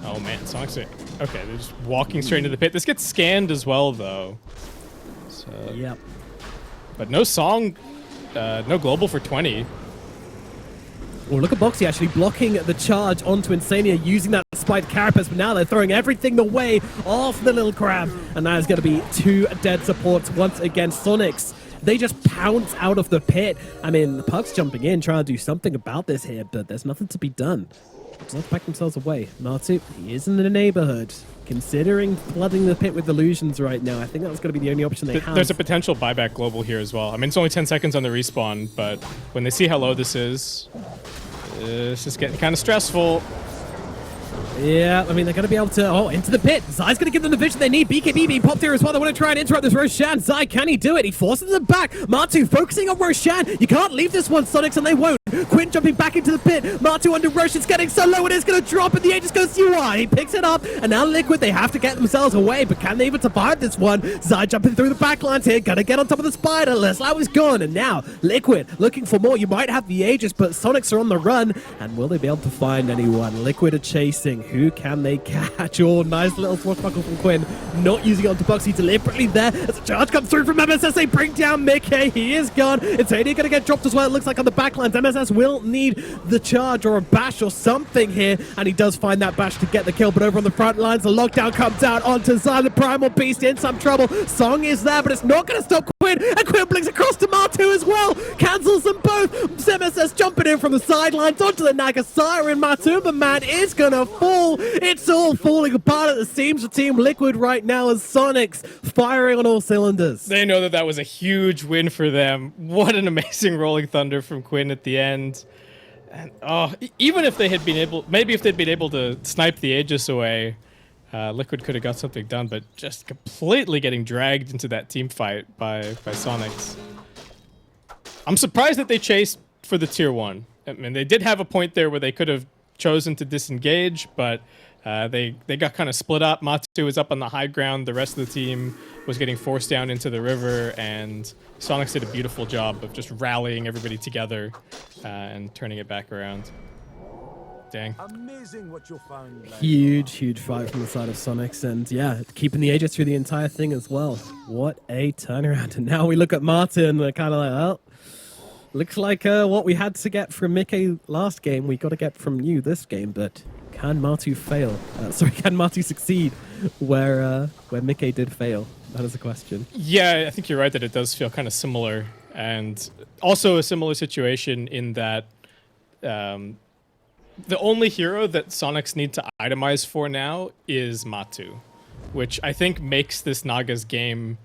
Oh man, Soniqs are... Okay, they're just walking straight into the pit. This gets scanned as well, though. So, yep. But no song, no global for 20. Well, look at Boxy actually blocking the charge onto Insania, using that spiked carapace, but now they're throwing everything the way off the little crab. And that is going to be 2 dead supports once again. Soniqs, they just pounce out of the pit. I mean, the Puck's jumping in, trying to do something about this here, but there's nothing to be done. Just not back themselves away. Matu, he is in the neighborhood. Considering flooding the pit with illusions right now, I think that was going to be the only option they have. There's a potential buyback global here as well. I mean, it's only 10 seconds on the respawn, but when they see how low this is getting kind of stressful. Yeah, I mean, they're going to be able to... Oh, into the pit. Zai's going to give them the vision they need. BKB being popped here as well. They want to try and interrupt this Roshan. Zai, can he do it? He forces them back. Matu focusing on Roshan. You can't leave this one, Soniqs, and they won't. Quinn jumping back into the pit. Matu under Roshan's getting so low, and it's going to drop, and the Aegis goes UI. He picks it up, and now Liquid, they have to get themselves away, but can they even survive this one? Zai jumping through the backlines here. Going to get on top of the spider. Leslau is gone, and now Liquid looking for more. You might have the Aegis, but Soniqs are on the run, and will they be able to find anyone? Liquid are chasing. Who can they catch? Oh, nice little swashbuckle from Quinn. Not using it onto Boxy deliberately there. As a charge comes through from MSS, they bring down Mickey. He is gone. It's Hades going to get dropped as well. It looks like on the backlines. MSS will need the charge or a bash or something here. And he does find that bash to get the kill. But over on the front lines, the lockdown comes out onto Zai. The Primal Beast in some trouble. Song is there, but it's not going to stop Quinn. And Quinn blinks across to Matu as well. Cancels them both. MSS jumping in from the sidelines onto the Naga Siren. Matu, man, is going to fall. It's all falling apart at the seams for Team Liquid right now as Soniqs firing on all cylinders. They know that was a huge win for them. What an amazing Rolling Thunder from Quinn at the end. And even if they had been able, maybe if they'd been able to snipe the Aegis away, Liquid could have got something done, but just completely getting dragged into that team fight by Soniqs. I'm surprised that they chased for the tier 1. I mean, they did have a point there where they could have chosen to disengage, but they got kind of split up. Matu was up on the high ground. The rest of the team was getting forced down into the river, and Soniqs did a beautiful job of just rallying everybody together and turning it back around. Dang. Amazing what you found. Huge fight from the side of Soniqs, and yeah, keeping the Aegis through the entire thing as well. What a turnaround. And now we look at Martin, and we're kind of like, oh, looks like what we had to get from Mickey last game, we got to get from you this game, but can Matu fail? Can Matu succeed where Mickey did fail? That is the question. Yeah, I think you're right that it does feel kind of similar, and also a similar situation in that the only hero that Soniqs need to itemize for now is Matu, which I think makes this Naga's game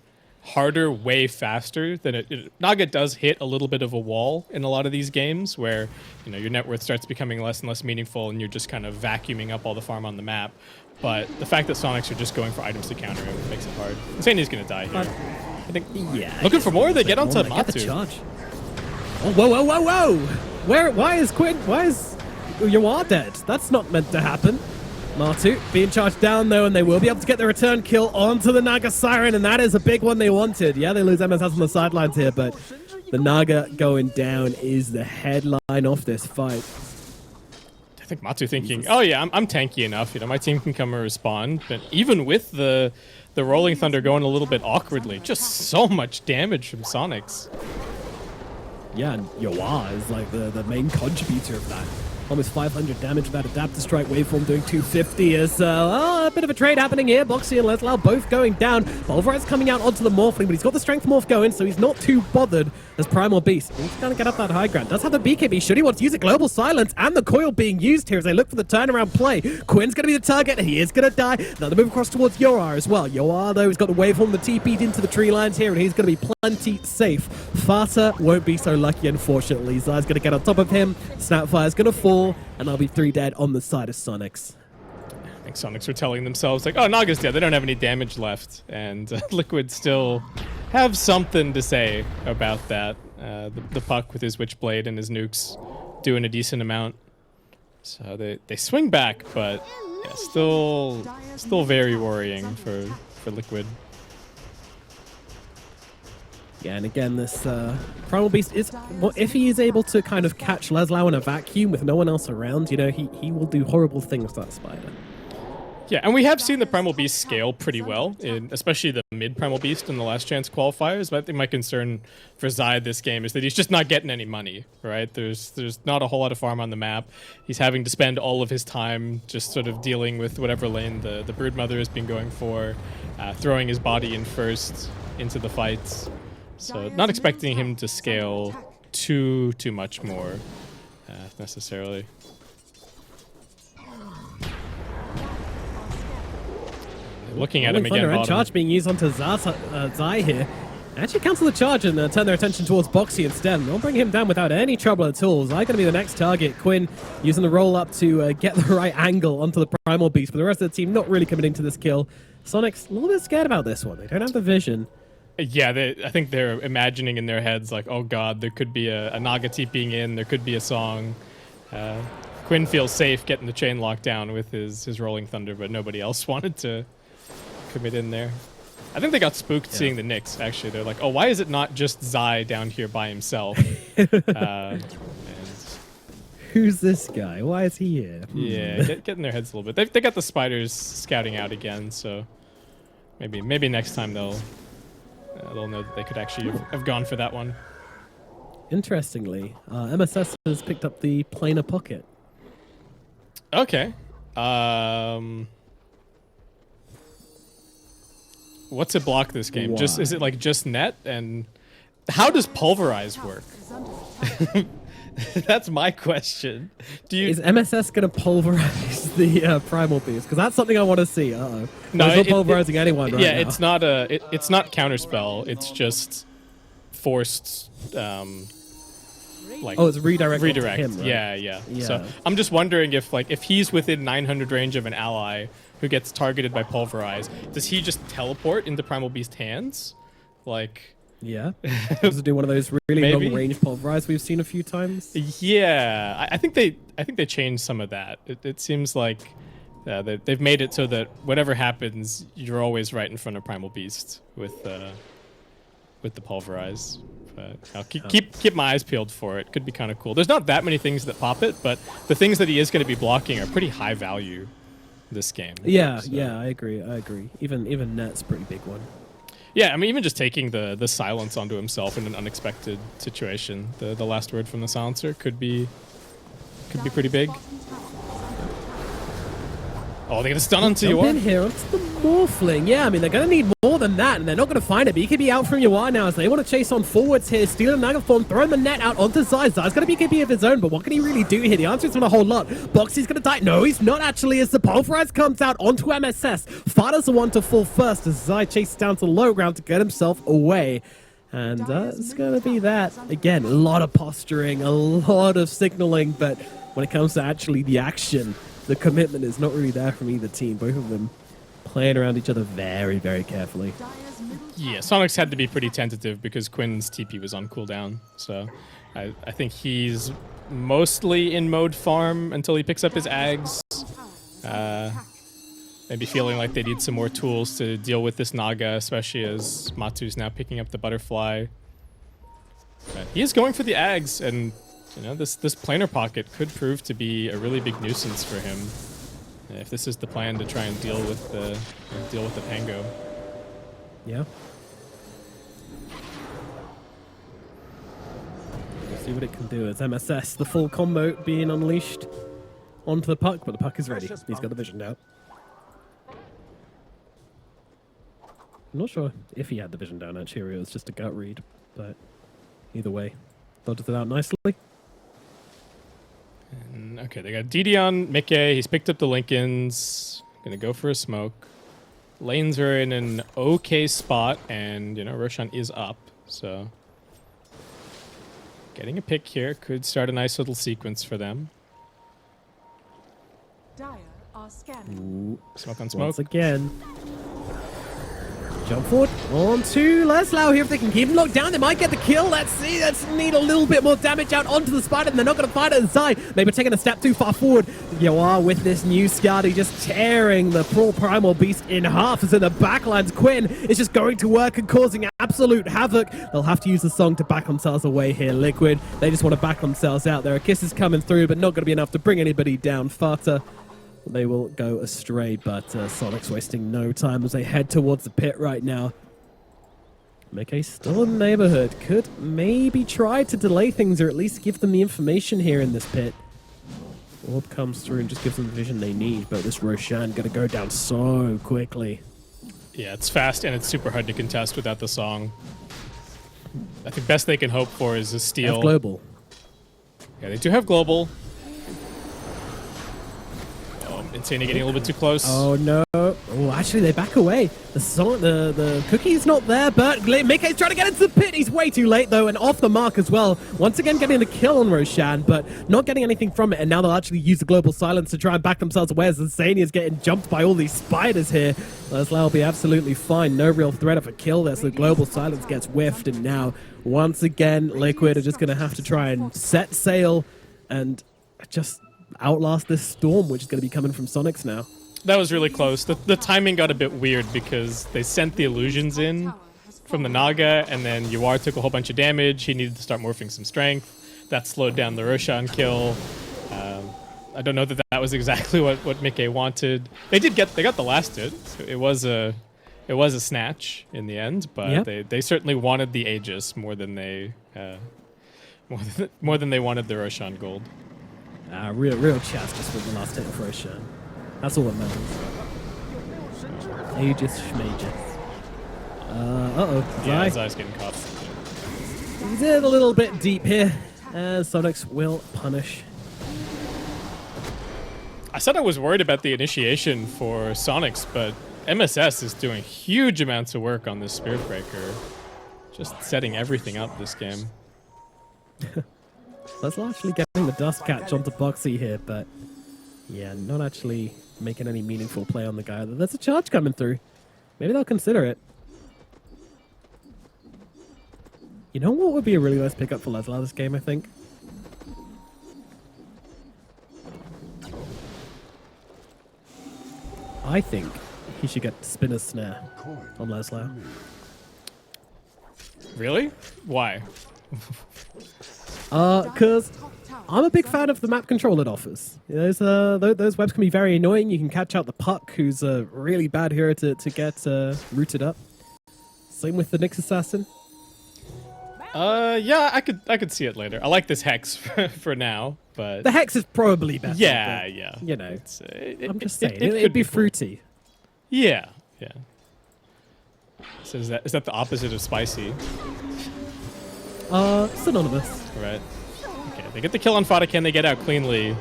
harder way faster than Naga does hit a little bit of a wall in a lot of these games where, you know, your net worth starts becoming less and less meaningful and you're just kind of vacuuming up all the farm on the map. But the fact that Soniqs are just going for items to counter him makes it hard. Insania's gonna die here. I think. Yeah. Looking for more. They get onto They get the Matu. charge. Oh, whoa! Why is Quinn? Why is you are dead? That's not meant to happen. Matu being charged down though, and they will be able to get the return kill onto the Naga Siren, and that is a big one they wanted. Yeah, they lose MSS on the sidelines here, but the Naga going down is the headline of this fight. I think Matu thinking, oh yeah, I'm tanky enough. You know, my team can come and respond. But even with the Rolling Thunder going a little bit awkwardly, just so much damage from Soniqs. Yeah, and Yoa is like the main contributor of that. Almost 500 damage with that Adapter Strike waveform doing 250 as a bit of a trade happening here. Boxy and Leslau both going down. Pulverize coming out onto the Morphling, but he's got the Strength Morph going, so he's not too bothered as Primal Beast. He's going to get up that high ground. Does have the BKB. Should he want to use a Global Silence and the Coil being used here as they look for the turnaround play. Quinn's going to be the target. He is going to die. Another move across towards Yoa as well. Yoa, though, has got the waveform, the TP'd into the tree lines here, and he's going to be plenty safe. Fata won't be so lucky, unfortunately. Zai's going to get on top of him. Snapfire's going to fall, and I'll be 3 dead on the side of Soniqs. I think Soniqs were telling themselves, like, oh, Naga's dead. They don't have any damage left. And Liquid still have something to say about that. The Puck with his Witchblade and his nukes doing a decent amount. So they swing back, but yeah, still very worrying for Liquid. Yeah, and again, this Primal Beast is, well, if he is able to kind of catch Leslau in a vacuum with no one else around, you know, he will do horrible things to that spider. Yeah, and we have seen the Primal Beast scale pretty well, especially the mid Primal Beast in the last chance qualifiers. But I think my concern for Zai this game is that he's just not getting any money, right? There's not a whole lot of farm on the map. He's having to spend all of his time just sort of dealing with whatever lane the Broodmother has been going for, throwing his body in first into the fights. So not expecting him to scale too much more necessarily. Looking at him again. And charge being used onto Zai here. Actually cancel the charge and turn their attention towards Boxy instead. They'll bring him down without any trouble at all. Zai going to be the next target. Quinn using the roll up to get the right angle onto the Primal Beast. But the rest of the team not really committing to this kill. Soniqs a little bit scared about this one. They don't have the vision. Yeah, I think they're imagining in their heads like, oh god, there could be a Naga TPing in, there could be a song. Quinn feels safe getting the chain locked down with his Rolling Thunder, but nobody else wanted to commit in there. I think they got spooked seeing the Nyx, actually. They're like, oh, why is it not just Zai down here by himself? And who's this guy? Why is he here? Yeah, get in their heads a little bit. They got the spiders scouting out again, so maybe next time they'll know that they could actually have gone for that one. Interestingly, MSS has picked up the planar pocket. Okay. What's it block this game? Why? Is it like just net? And how does Pulverize work? That's my question. Is MSS going to pulverize the Primal Beast? Because that's something I want to see. Uh-oh. No, it's not pulverizing anyone right now. It's not it's not counterspell. It's just forced. Like it's redirect. Redirect. Him, right? Yeah. So I'm just wondering if he's within 900 range of an ally who gets targeted by Pulverize, does he just teleport into Primal Beast hands? Like. Yeah. Does it do one of those really long-range pulverize we've seen a few times? Yeah, I think they changed some of that. It seems like they've made it so that whatever happens, you're always right in front of Primal Beast with the pulverize. But I'll keep my eyes peeled for it. Could be kind of cool. There's not that many things that pop it, but the things that he is going to be blocking are pretty high value this game. Yeah, I agree. Even Net's a pretty big one. Yeah, I mean, even just taking the silence onto himself in an unexpected situation, the last word from the silencer could be pretty big. Oh, they're gonna stun onto Jump Yuan. in here onto the Morphling. Yeah, I mean, they're gonna need more than that, and they're not gonna find it. BKB out from Yuan now as they want to chase on forwards here, stealing Naga form, throwing the net out onto Zai. Zai's got a BKB of his own, but what can he really do here? The answer is not a whole lot. Boxy's gonna die. No, he's not actually, as the Pulverize comes out onto MSS. Fada's the one to fall first as Zai chases down to the low ground to get himself away. And it's gonna be that. Again, a lot of posturing, a lot of signaling, but when it comes to actually the action, the commitment is not really there from either team. Both of them playing around each other very, very carefully. Yeah, Soniqs had to be pretty tentative because Quinn's TP was on cooldown. So I think he's mostly in mode farm until he picks up his Ags. Maybe feeling like they need some more tools to deal with this Naga, especially as Matu's now picking up the butterfly. But he is going for the Ags, and you know, this planar pocket could prove to be a really big nuisance for him if this is the plan to try and deal with the Pango. Yeah. See what it can do as MSS, the full combo being unleashed onto the puck, but the puck is ready. He's got the vision now. I'm not sure if he had the vision down actually, or it was just a gut read, but either way, dodged it out nicely. And, okay, they got DD on Mickey. He's picked up the Lincolns. Gonna go for a smoke. Lanes are in an okay spot, and Roshan is up, so getting a pick here could start a nice little sequence for them. Dire are scanning. Ooh. Smoke on smoke. Once again. Jump forward onto Leslau here. If they can keep him locked down, they might get the kill. Let's see. Let's need a little bit more damage out onto the spider, and they're not going to find it inside. Maybe taking a step too far forward. Yoar with this new Skadi just tearing the Primal Beast in half. As in the backlines, Quinn is just going to work and causing absolute havoc. They'll have to use the song to back themselves away here, Liquid. They just want to back themselves out. There are kisses coming through, but not going to be enough to bring anybody down. Fata, they will go astray, but Soniqs wasting no time as they head towards the pit right now. Mickey still in the neighborhood. Could maybe try to delay things or at least give them the information here in this pit. Orb comes through and just gives them the vision they need, but this Roshan going to go down so quickly. Yeah, it's fast and it's super hard to contest without the song. I think best they can hope for is a steal. Have global. Yeah, they do have global. Insane getting a little bit too close. Oh no. Oh, actually they back away. The cookie's not there, but Mickey's trying to get into the pit. He's way too late though, and off the mark as well. Once again getting the kill on Roshan, but not getting anything from it, and now they'll actually use the global silence to try and back themselves away as Insane is getting jumped by all these spiders here. Leslau will be absolutely fine. No real threat of a kill there, so the global silence gets whiffed, and now once again Liquid are just going to have to try and set sail and just outlast this storm, which is going to be coming from Soniqs now. That was really close. The timing got a bit weird because they sent the illusions in from the Naga, and then Yoar took a whole bunch of damage. He needed to start morphing some strength. That slowed down the Roshan kill. I don't know that that was exactly what Mickey wanted. They got the last hit. So it was a snatch in the end, but yep. they certainly wanted the Aegis more than they wanted the Roshan gold. Real chance just with the last hit of Roshan. That's all that matters. Aegis Schmaegis. Yeah, his eyes getting caught. He's in a little bit deep here, as Soniqs will punish. I said I was worried about the initiation for Soniqs, but MSS is doing huge amounts of work on this Spirit Breaker. Just setting everything up this game. Let's actually getting the dust catch onto Boxy here, but yeah, not actually making any meaningful play on the guy. There's a charge coming through. Maybe they'll consider it. You know what would be a really nice pickup for Leslau this game, I think? I think he should get Spinner's Snare on Leslau. Really? Why? Because I'm a big fan of the map control it offers. Those webs can be very annoying. You can catch out the Puck, who's a really bad hero to get rooted up. Same with the Nyx Assassin. Yeah, I could see it later. I like this Hex for now, but The Hex is probably better. yeah, but, yeah. You know, I'm just saying, it it'd could be cool. fruity. Yeah, yeah. So is that the opposite of spicy? Synonymous. Right. Okay, they get the kill on Fata. Can they get out cleanly? It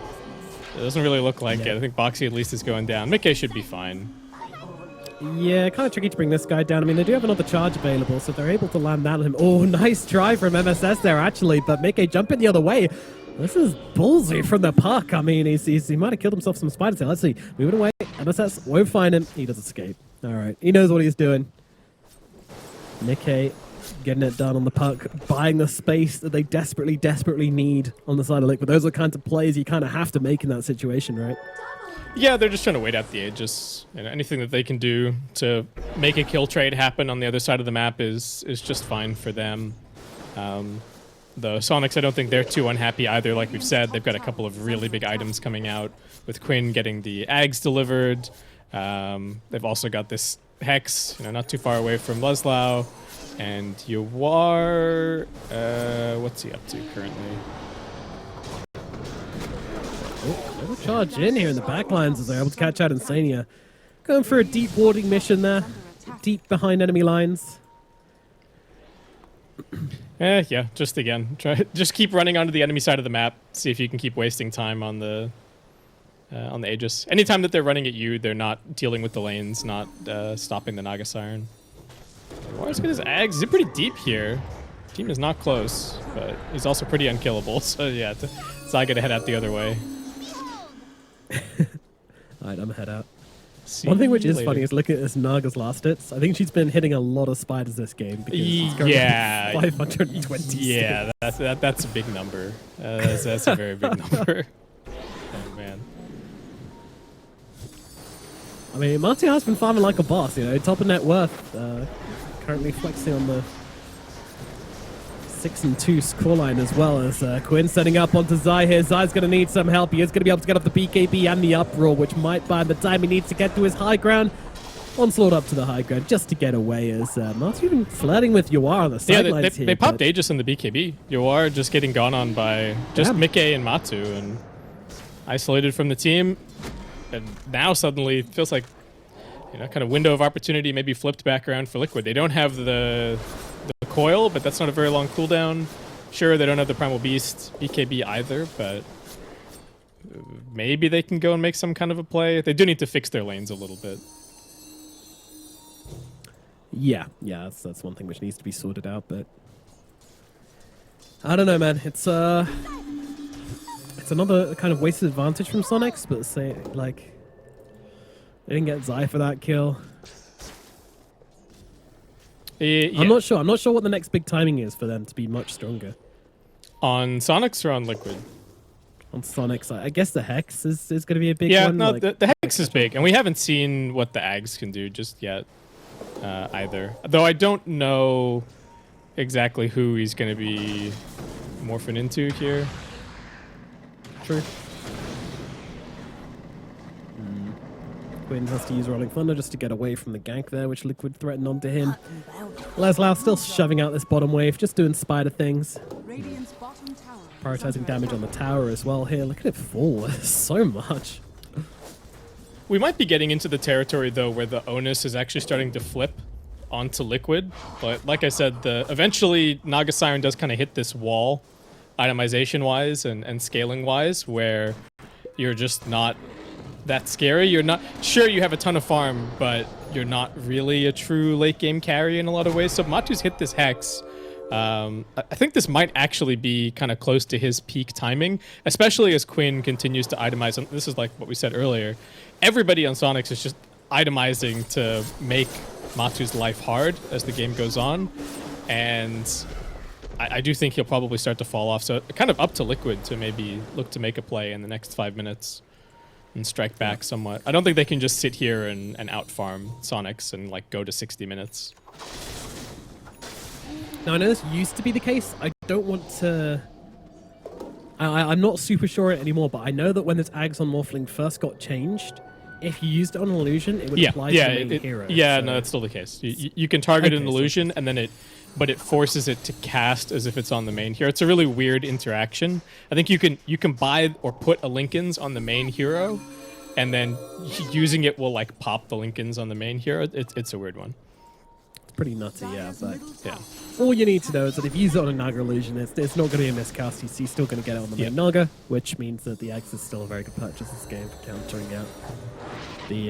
doesn't really look like it. I think Boxy at least is going down. Mickey should be fine. Yeah, kind of tricky to bring this guy down. I mean, they do have another charge available, so if they're able to land that on him. Oh, nice try from MSS there, actually, but Mickey jumping the other way. This is ballsy from the Puck. I mean, he might have killed himself some spiders here. Let's see. Moving away. MSS won't find him. He does escape. All right. He knows what he's doing. Mickey getting it done on the Puck, buying the space that they desperately need on the side of Liquid. Those are the kinds of plays you kind of have to make in that situation, right? Yeah, they're just trying to wait out the Aegis. And anything that they can do to make a kill trade happen on the other side of the map is just fine for them. The Soniqs, I don't think they're too unhappy either. Like we've said, they've got a couple of really big items coming out, with Quinn getting the Ags delivered. They've also got this Hex, not too far away from Leslau. And Yawar, what's he up to currently? Oh, little charge in here in the backlines as they're able to catch out Insania. Going for a deep warding mission there. Deep behind enemy lines. Yeah, just again. Just keep running onto the enemy side of the map. See if you can keep wasting time on the Aegis. Anytime that they're running at you, they're not dealing with the lanes, not stopping the Naga Siren. Yawar's got his Ags. He's pretty deep here. Team is not close, but he's also pretty unkillable. So yeah, Zyga to head out the other way. Alright, I'm gonna head out. One thing which is funny is looking at this Naga's last hits. I think she's been hitting a lot of spiders this game because it's going 520. Yeah, that's a big number. That's a very big number. Oh man. I mean, Marty has been farming like a boss, you know, top of net worth. Currently flexing on the 6-2 scoreline as well as Quinn setting up onto Zai here. Zai's going to need some help. He is going to be able to get off the BKB and the uproar, which might buy him the time he needs to get to his high ground. Onslaught up to the high ground just to get away as Marty even flirting with Yawar on the sidelines here. They popped Aegis in the BKB. Yawar just getting gone on by just Mike and Matu and isolated from the team. And now suddenly it feels like, you know, kind of window of opportunity maybe flipped back around for Liquid. They don't have the coil, but that's not a very long cooldown. Sure, they don't have the Primal Beast BKB either, but maybe they can go and make some kind of a play. They do need to fix their lanes a little bit. Yeah, that's one thing which needs to be sorted out, but I don't know, man. It's another kind of wasted advantage from Soniqs, but say like they didn't get Zai for that kill. Yeah. I'm not sure what the next big timing is for them to be much stronger. On Soniqs or on Liquid? On Soniqs, I guess the Hex is going to be a big one. Yeah, no, like, the Hex is big, and we haven't seen what the Ags can do just yet either. Though I don't know exactly who he's going to be morphing into here. True. Quinn has to use Rolling Thunder just to get away from the gank there, which Liquid threatened onto him. Leslau still shoving out this bottom wave, just doing spider things. Prioritizing damage on the tower as well here. Look at it fall. So much. We might be getting into the territory, though, where the onus is actually starting to flip onto Liquid. But like I said, eventually Naga Siren does kind of hit this wall, itemization-wise and scaling-wise, where you're just not that scary. You're not sure you have a ton of farm, but you're not really a true late game carry in a lot of ways. So Matu's hit this Hex. I think this might actually be kind of close to his peak timing, especially as Quinn continues to itemize. And this is like what we said earlier. Everybody on Soniqs is just itemizing to make Matu's life hard as the game goes on. And I do think he'll probably start to fall off. So kind of up to Liquid to maybe look to make a play in the next 5 minutes and strike back somewhat. I don't think they can just sit here and out-farm Soniqs and like go to 60 minutes. Now, I know this used to be the case. I don't want to... I'm not super sure anymore, but I know that when this Ags on Morphling first got changed, if you used it on an illusion, it would apply to the main hero. Yeah, so. No, that's still the case. You can target an illusion, and then but it forces it to cast as if it's on the main hero. It's a really weird interaction. I think you can buy or put a Linken's on the main hero, and then using it will like pop the Linken's on the main hero. It's a weird one. It's pretty nutty, yeah, but yeah. All you need to know is that if you use it on a Naga illusion, it's not going to be a miscast. He's still going to get it on the main Naga, which means that the Axe is still a very good purchase this game for countering out the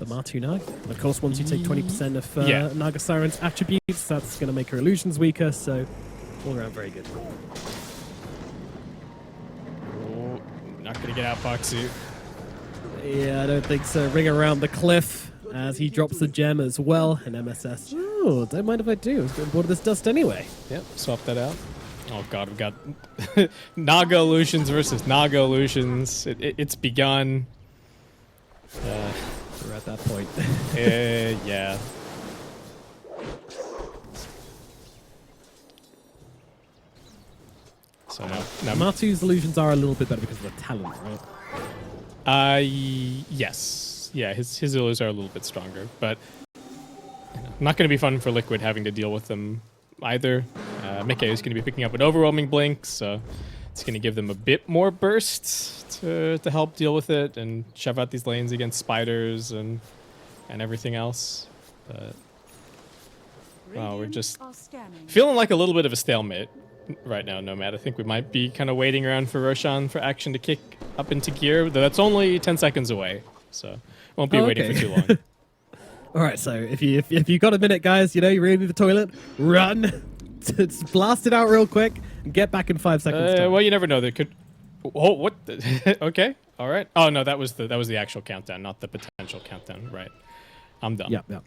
Matu Naga. And of course, once you take 20% of Naga Siren's attributes, that's going to make her illusions weaker, so all around very good. Oh, not going to get out Foxy. Yeah, I don't think so. Ring around the cliff as he drops the gem as well. And MSS, oh, don't mind if I do. I was getting bored of this dust anyway. Yep, swap that out. Oh god, we've got Naga illusions versus Naga illusions. It's begun. We're at that point. Yeah. So now Matu's illusions are a little bit better because of the talent, right? Yes. Yeah, his illusions are a little bit stronger, but not going to be fun for Liquid having to deal with them either. Mickey is going to be picking up an overwhelming blink, so it's going to give them a bit more burst to help deal with it and shove out these lanes against spiders and everything else. But wow, we're just feeling like a little bit of a stalemate right now, Nomad. I think we might be kind of waiting around for Roshan for action to kick up into gear. Though that's only 10 seconds away, so won't be waiting for too long. All right, so if you got a minute, guys, you know you really need the toilet, run, just blast it out real quick, and get back in 5 seconds. Well, you never know. There could. Oh, what? Okay, all right. Oh no, that was the actual countdown, not the potential countdown. Right. I'm done. Yep.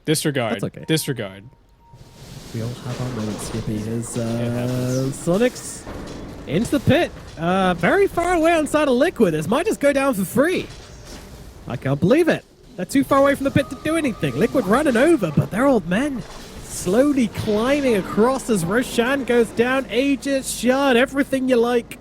Disregard. That's okay. Disregard. We all have our moments, Skippy. Here's Soniqs into the pit. Very far away on side of Liquid. This might just go down for free. I can't believe it. They're too far away from the pit to do anything. Liquid running over, but they're old men. Slowly climbing across as Roshan goes down. Aegis, Shard, everything you like.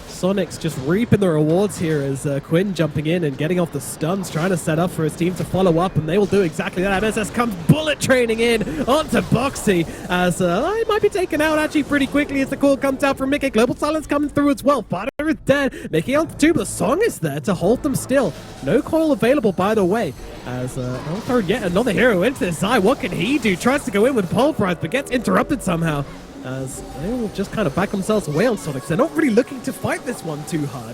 Soniqs just reaping the rewards here as Quinn jumping in and getting off the stuns, trying to set up for his team to follow up, and they will do exactly that. MSS comes bullet training in onto Boxy as he might be taken out actually pretty quickly as the call comes out from Mickey. Global Silence coming through as well. Fighter is dead. Mickey on 2, but the song is there to hold them still. No coil available, by the way, as they'll throw yet another hero into this Zai. What can he do? Tries to go in with Pulverize, but gets interrupted somehow, as they will just kind of back themselves away on Soniqs. They're not really looking to fight this one too hard.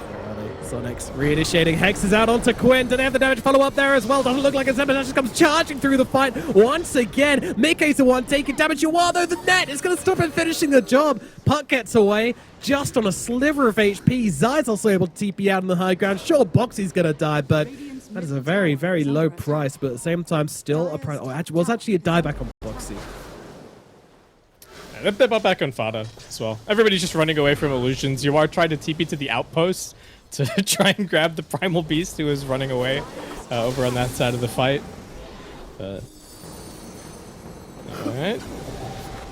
Where are they? Soniqs reinitiating. Hex is out onto Quinn. Do they have the damage follow up there as well? Doesn't look like a Zebra just comes charging through the fight once again. Mickey's the one taking damage. You are though, the net is going to stop him finishing the job. Puck gets away just on a sliver of HP. Zai's also able to TP out on the high ground. Sure, Boxy's going to die, but that is a very, very low price, but at the same time, still a price. Oh, actually, was actually a dieback on Boxy. Yeah, they bought back on Fada as well. Everybody's just running away from illusions. You are trying to TP to the outpost to try and grab the Primal Beast who is running away over on that side of the fight. All right.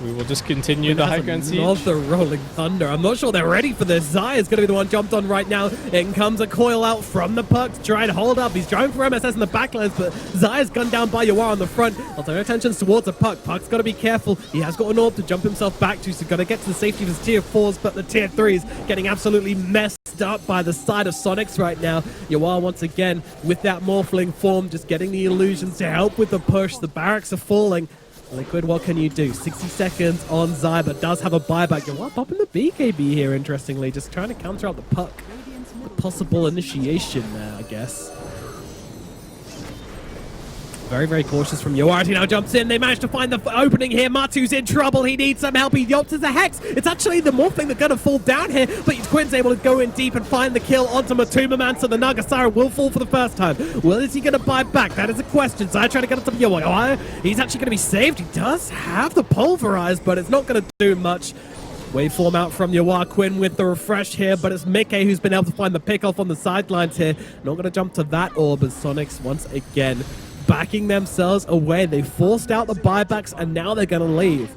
We will just continue the high ground siege. Love the Rolling Thunder. I'm not sure they're ready for this. Zai is going to be the one jumped on right now. In comes a coil out from the Puck to try and hold up. He's driving for MSS in the backlines, but Zai is gunned down by Yawar on the front. I'll turn attention towards the Puck. Puck's got to be careful. He has got an orb to jump himself back to, so he's got to get to the safety of his tier 4s, but the tier 3s getting absolutely messed up by the side of Soniqs right now. Yawar once again with that Morphling form, just getting the illusions to help with the push. The barracks are falling. Liquid, what can you do? 60 seconds on Zai, but does have a buyback. You're popping the BKB here, interestingly. Just trying to counter out the Puck. The possible initiation there, I guess. Very, very cautious from Yawar. He now jumps in. They manage to find the opening here. Matu's in trouble. He needs some help. He opts as a Hex. It's actually the Morphling that's going to fall down here, but Quinn's able to go in deep and find the kill onto Matuma Man, so the Nagasara will fall for the first time. Well, is he going to buy back? That is a question. So I try to get onto Yawar. He's actually going to be saved. He does have the Pulverize, but it's not going to do much. Waveform out from Yawar. Quinn with the refresh here, but it's Mickey who's been able to find the pick off on the sidelines here. Not going to jump to that orb as Soniqs once again backing themselves away. They forced out the buybacks and now they're going to leave.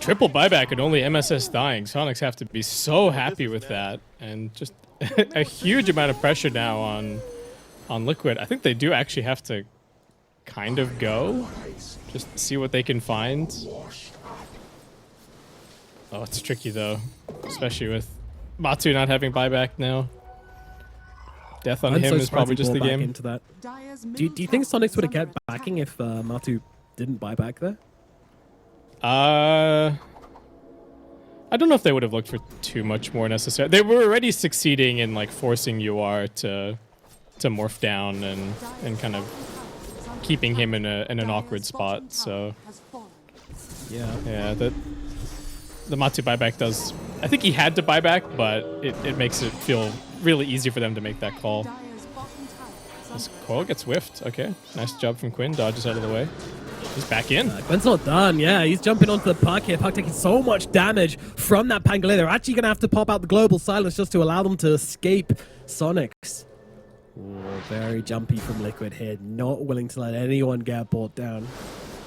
Triple buyback and only MSS dying. Soniqs have to be so happy with that, and just a huge amount of pressure now on Liquid. I think they do actually have to kind of go, just see what they can find. Oh, it's tricky though, especially with Matu not having buyback now. Death on him is probably just the game. Into that. Do you think Soniqs would have kept backing if Matu didn't buy back there? I don't know if they would have looked for too much more necessary. They were already succeeding in like forcing UR to morph down and kind of keeping him in an awkward spot. So yeah, the Matu buyback does. I think he had to buy back, but it makes it feel really easy for them to make that call. This coil gets whiffed. Okay, nice job from Quinn. Dodges out of the way. He's back in. Quinn's not done. Yeah, he's jumping onto the Puck here. Puck taking so much damage from that Pangolier. They're actually going to have to pop out the Global Silence just to allow them to escape Soniqs. Ooh, very jumpy from Liquid here. Not willing to let anyone get brought down.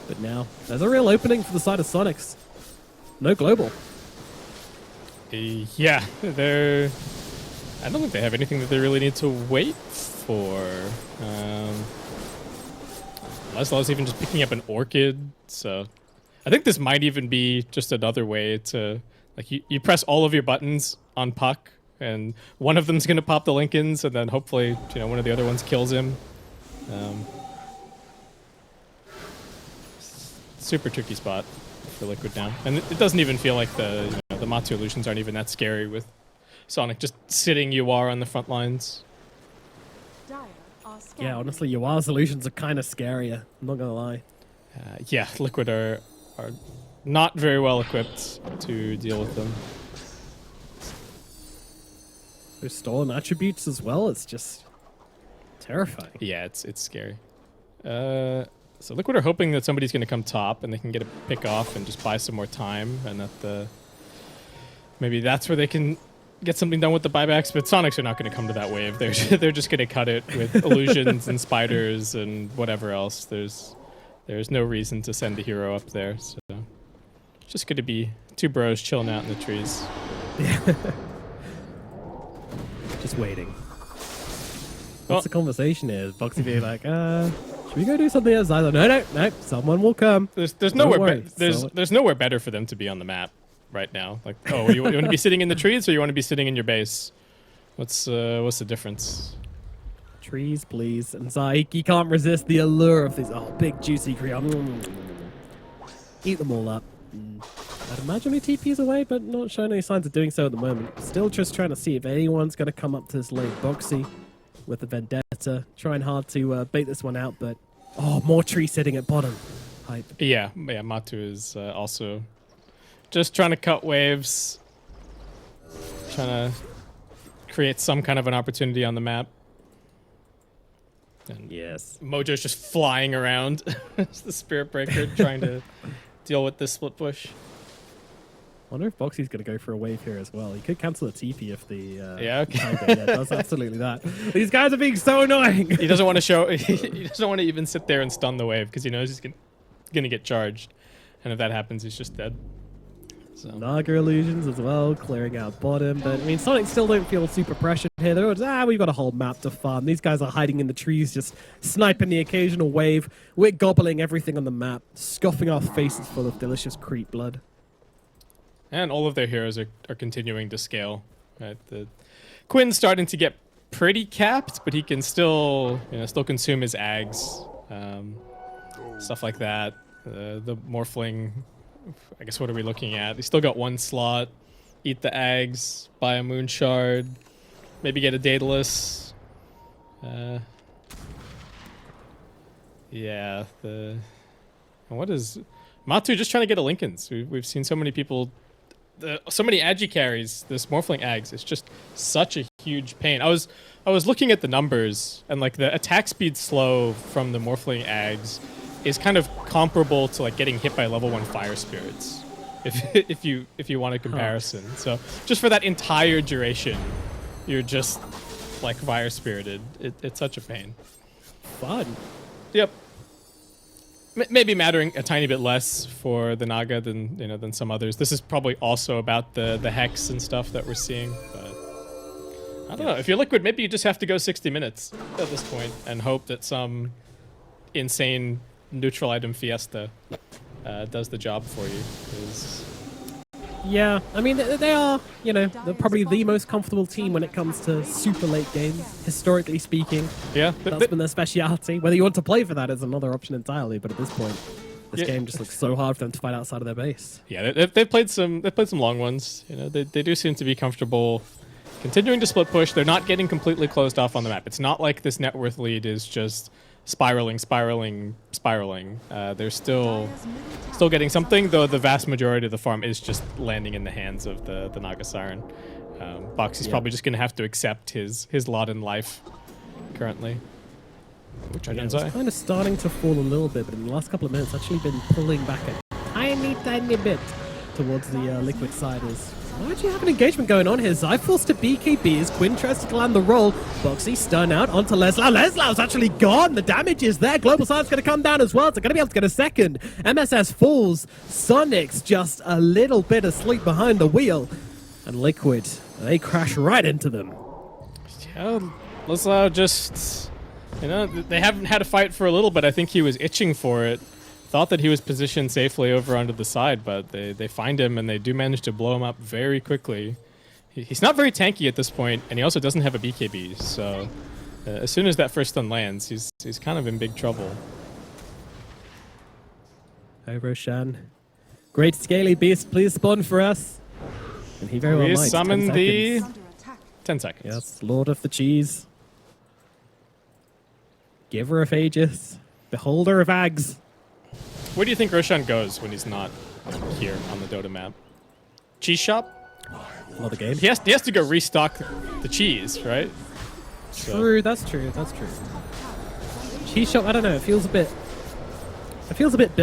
But now, there's a real opening for the side of Soniqs. No Global. Yeah, they're I don't think they have anything that they really need to wait for. Leslaw's even just picking up an Orchid, so I think this might even be just another way to, like, you press all of your buttons on Puck, and one of them's gonna pop the Lincolns, and then hopefully, you know, one of the other ones kills him. Super tricky spot for Liquid now, and it doesn't even feel like the Matu illusions aren't even that scary with Sonic just sitting UR on the front lines. Dire are scanning. Yeah, honestly, UR solutions are kind of scarier. I'm not gonna lie. Yeah, Liquid are not very well equipped to deal with them. Those stolen attributes as well. It's just terrifying. Yeah, it's scary. So Liquid are hoping that somebody's going to come top and they can get a pick off and just buy some more time, and that maybe that's where they can get something done with the buybacks. But Sonics are not going to come to that wave. They're just going to cut it with illusions and spiders and whatever else. There's no reason to send the hero up there. So it's just going to be two bros chilling out in the trees. Just waiting. Well- What's the conversation is? Boxy being like, should we go do something else? I don't know. No, someone will come. There's Don't nowhere worry. there's nowhere better for them to be on the map right now. Like, oh, you want to be sitting in the trees or you want to be sitting in your base? What's the difference? Trees, please. And Zai, he can't resist the allure of these big juicy cream. Eat them all up. I'd imagine he TP's away, but not showing any signs of doing so at the moment. Still just trying to see if anyone's going to come up to this lane. Boxy with the Vendetta, trying hard to bait this one out, but more tree sitting at bottom. Hype. Yeah, Matu is also just trying to cut waves, trying to create some kind of an opportunity on the map. And Yes. Mojo's just flying around as the Spirit Breaker, trying to deal with this split push. Wonder if Boxy's going to go for a wave here as well. He could cancel a TP if the Yeah, okay. Tiger does absolutely that. These guys are being so annoying. He doesn't want to show. He doesn't want to even sit there and stun the wave because he knows he's gonna get charged, and if that happens, he's just dead. So Naga illusions as well, clearing out bottom. But I mean, Sonic still don't feel super pressured here. They're just, we've got a whole map to farm. These guys are hiding in the trees, just sniping the occasional wave. We're gobbling everything on the map, scoffing our faces full of delicious creep blood. and all of their heroes are continuing to scale. Right, the Quinn's starting to get pretty capped, but he can still consume his ags, stuff like that. The Morphling, I guess, what are we looking at? They still got one slot. Eat the ags, buy a moon shard, maybe get a Daedalus. Yeah, what is Matu just trying to get a Lincolns? We've seen so many people, so many agi carries. This Morphling ags is just such a huge pain. I was looking at the numbers, and like the attack speed slow from the Morphling ags is kind of comparable to like getting hit by level 1 fire spirits, if you want a comparison. So just for that entire duration, you're just like fire spirited. It's such a pain. Fun. Yep. Maybe mattering a tiny bit less for the Naga than some others. This is probably also about the hex and stuff that we're seeing. But I don't know. If you're Liquid, maybe you just have to go 60 minutes at this point and hope that some insane neutral item fiesta does the job for you. 'Cause Yeah, I mean, they are, they're probably the most comfortable team when it comes to super late games, historically speaking. yeah, That's been their speciality. Whether you want to play for that is another option entirely, but at this point, this Yeah. game just looks so hard for them to fight outside of their base. yeah, they've played some long ones. They do seem to be comfortable continuing to split push. They're not getting completely closed off on the map. It's not like this net worth lead is just spiraling. They're still getting something, though the vast majority of the farm is just landing in the hands of the Naga Siren. Boxy's probably just going to have to accept his lot in life currently. Which I Yeah, don't it's say. kind of starting to fall a little bit, but in the last couple of minutes, actually been pulling back a tiny bit towards the Liquid side. We actually have an engagement going on here. Zai forced to BKB as Quinn tries to land the roll. Boxy stun out onto Leslau. Leslau's actually gone. The damage is there. Global Side's going to come down as well. It's going to be able to get a second. MSS falls. Soniqs just a little bit asleep behind the wheel. And Liquid, they crash right into them. Yeah, Lislow just, they haven't had a fight for a little bit. I think he was itching for it. Thought that he was positioned safely over onto the side, but they find him and they do manage to blow him up very quickly. He's not very tanky at this point, and he also doesn't have a BKB, so as soon as that first stun lands, he's kind of in big trouble. Hey, Roshan. Great scaly beast, please spawn for us. And he very well We might. summon 10 the seconds. 10 seconds. Yes, Lord of the Cheese. Giver of Aegis. Beholder of Ags. Where do you think Roshan goes when he's not here on the Dota map? Cheese shop? Another game. He has to go restock the cheese, right? True, that's true, that's true. Cheese shop, I don't know, it feels a bit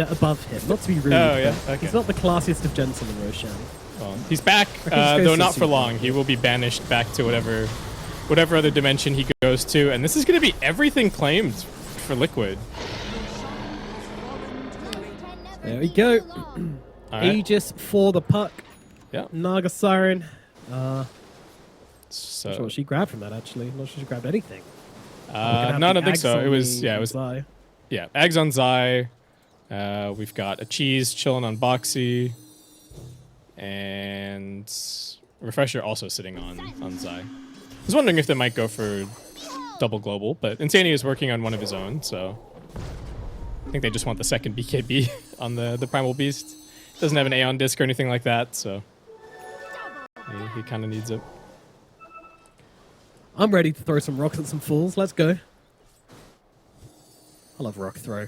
above him, not to be rude. Oh, yeah, but okay. He's not the classiest of gentlemen, Roshan. Well, he's back, though not for long. He will be banished back to whatever other dimension he goes to, and this is going to be everything claimed for Liquid. There we go. Right. Aegis for the puck. Yeah. Naga Siren. So, Not sure what she grabbed from that, actually. Not sure she grabbed anything. no, I don't think so. It was Zai. Ags on Zai. We've got a cheese chilling on Boxy, and Refresher also sitting on Zai. I was wondering if they might go for double global, but Insania is working on one of his own, so I think they just want the second BKB on the Primal Beast. Doesn't have an Aeon disc or anything like that, so he kind of needs it. I'm ready to throw some rocks at some fools. Let's go. I love rock throw.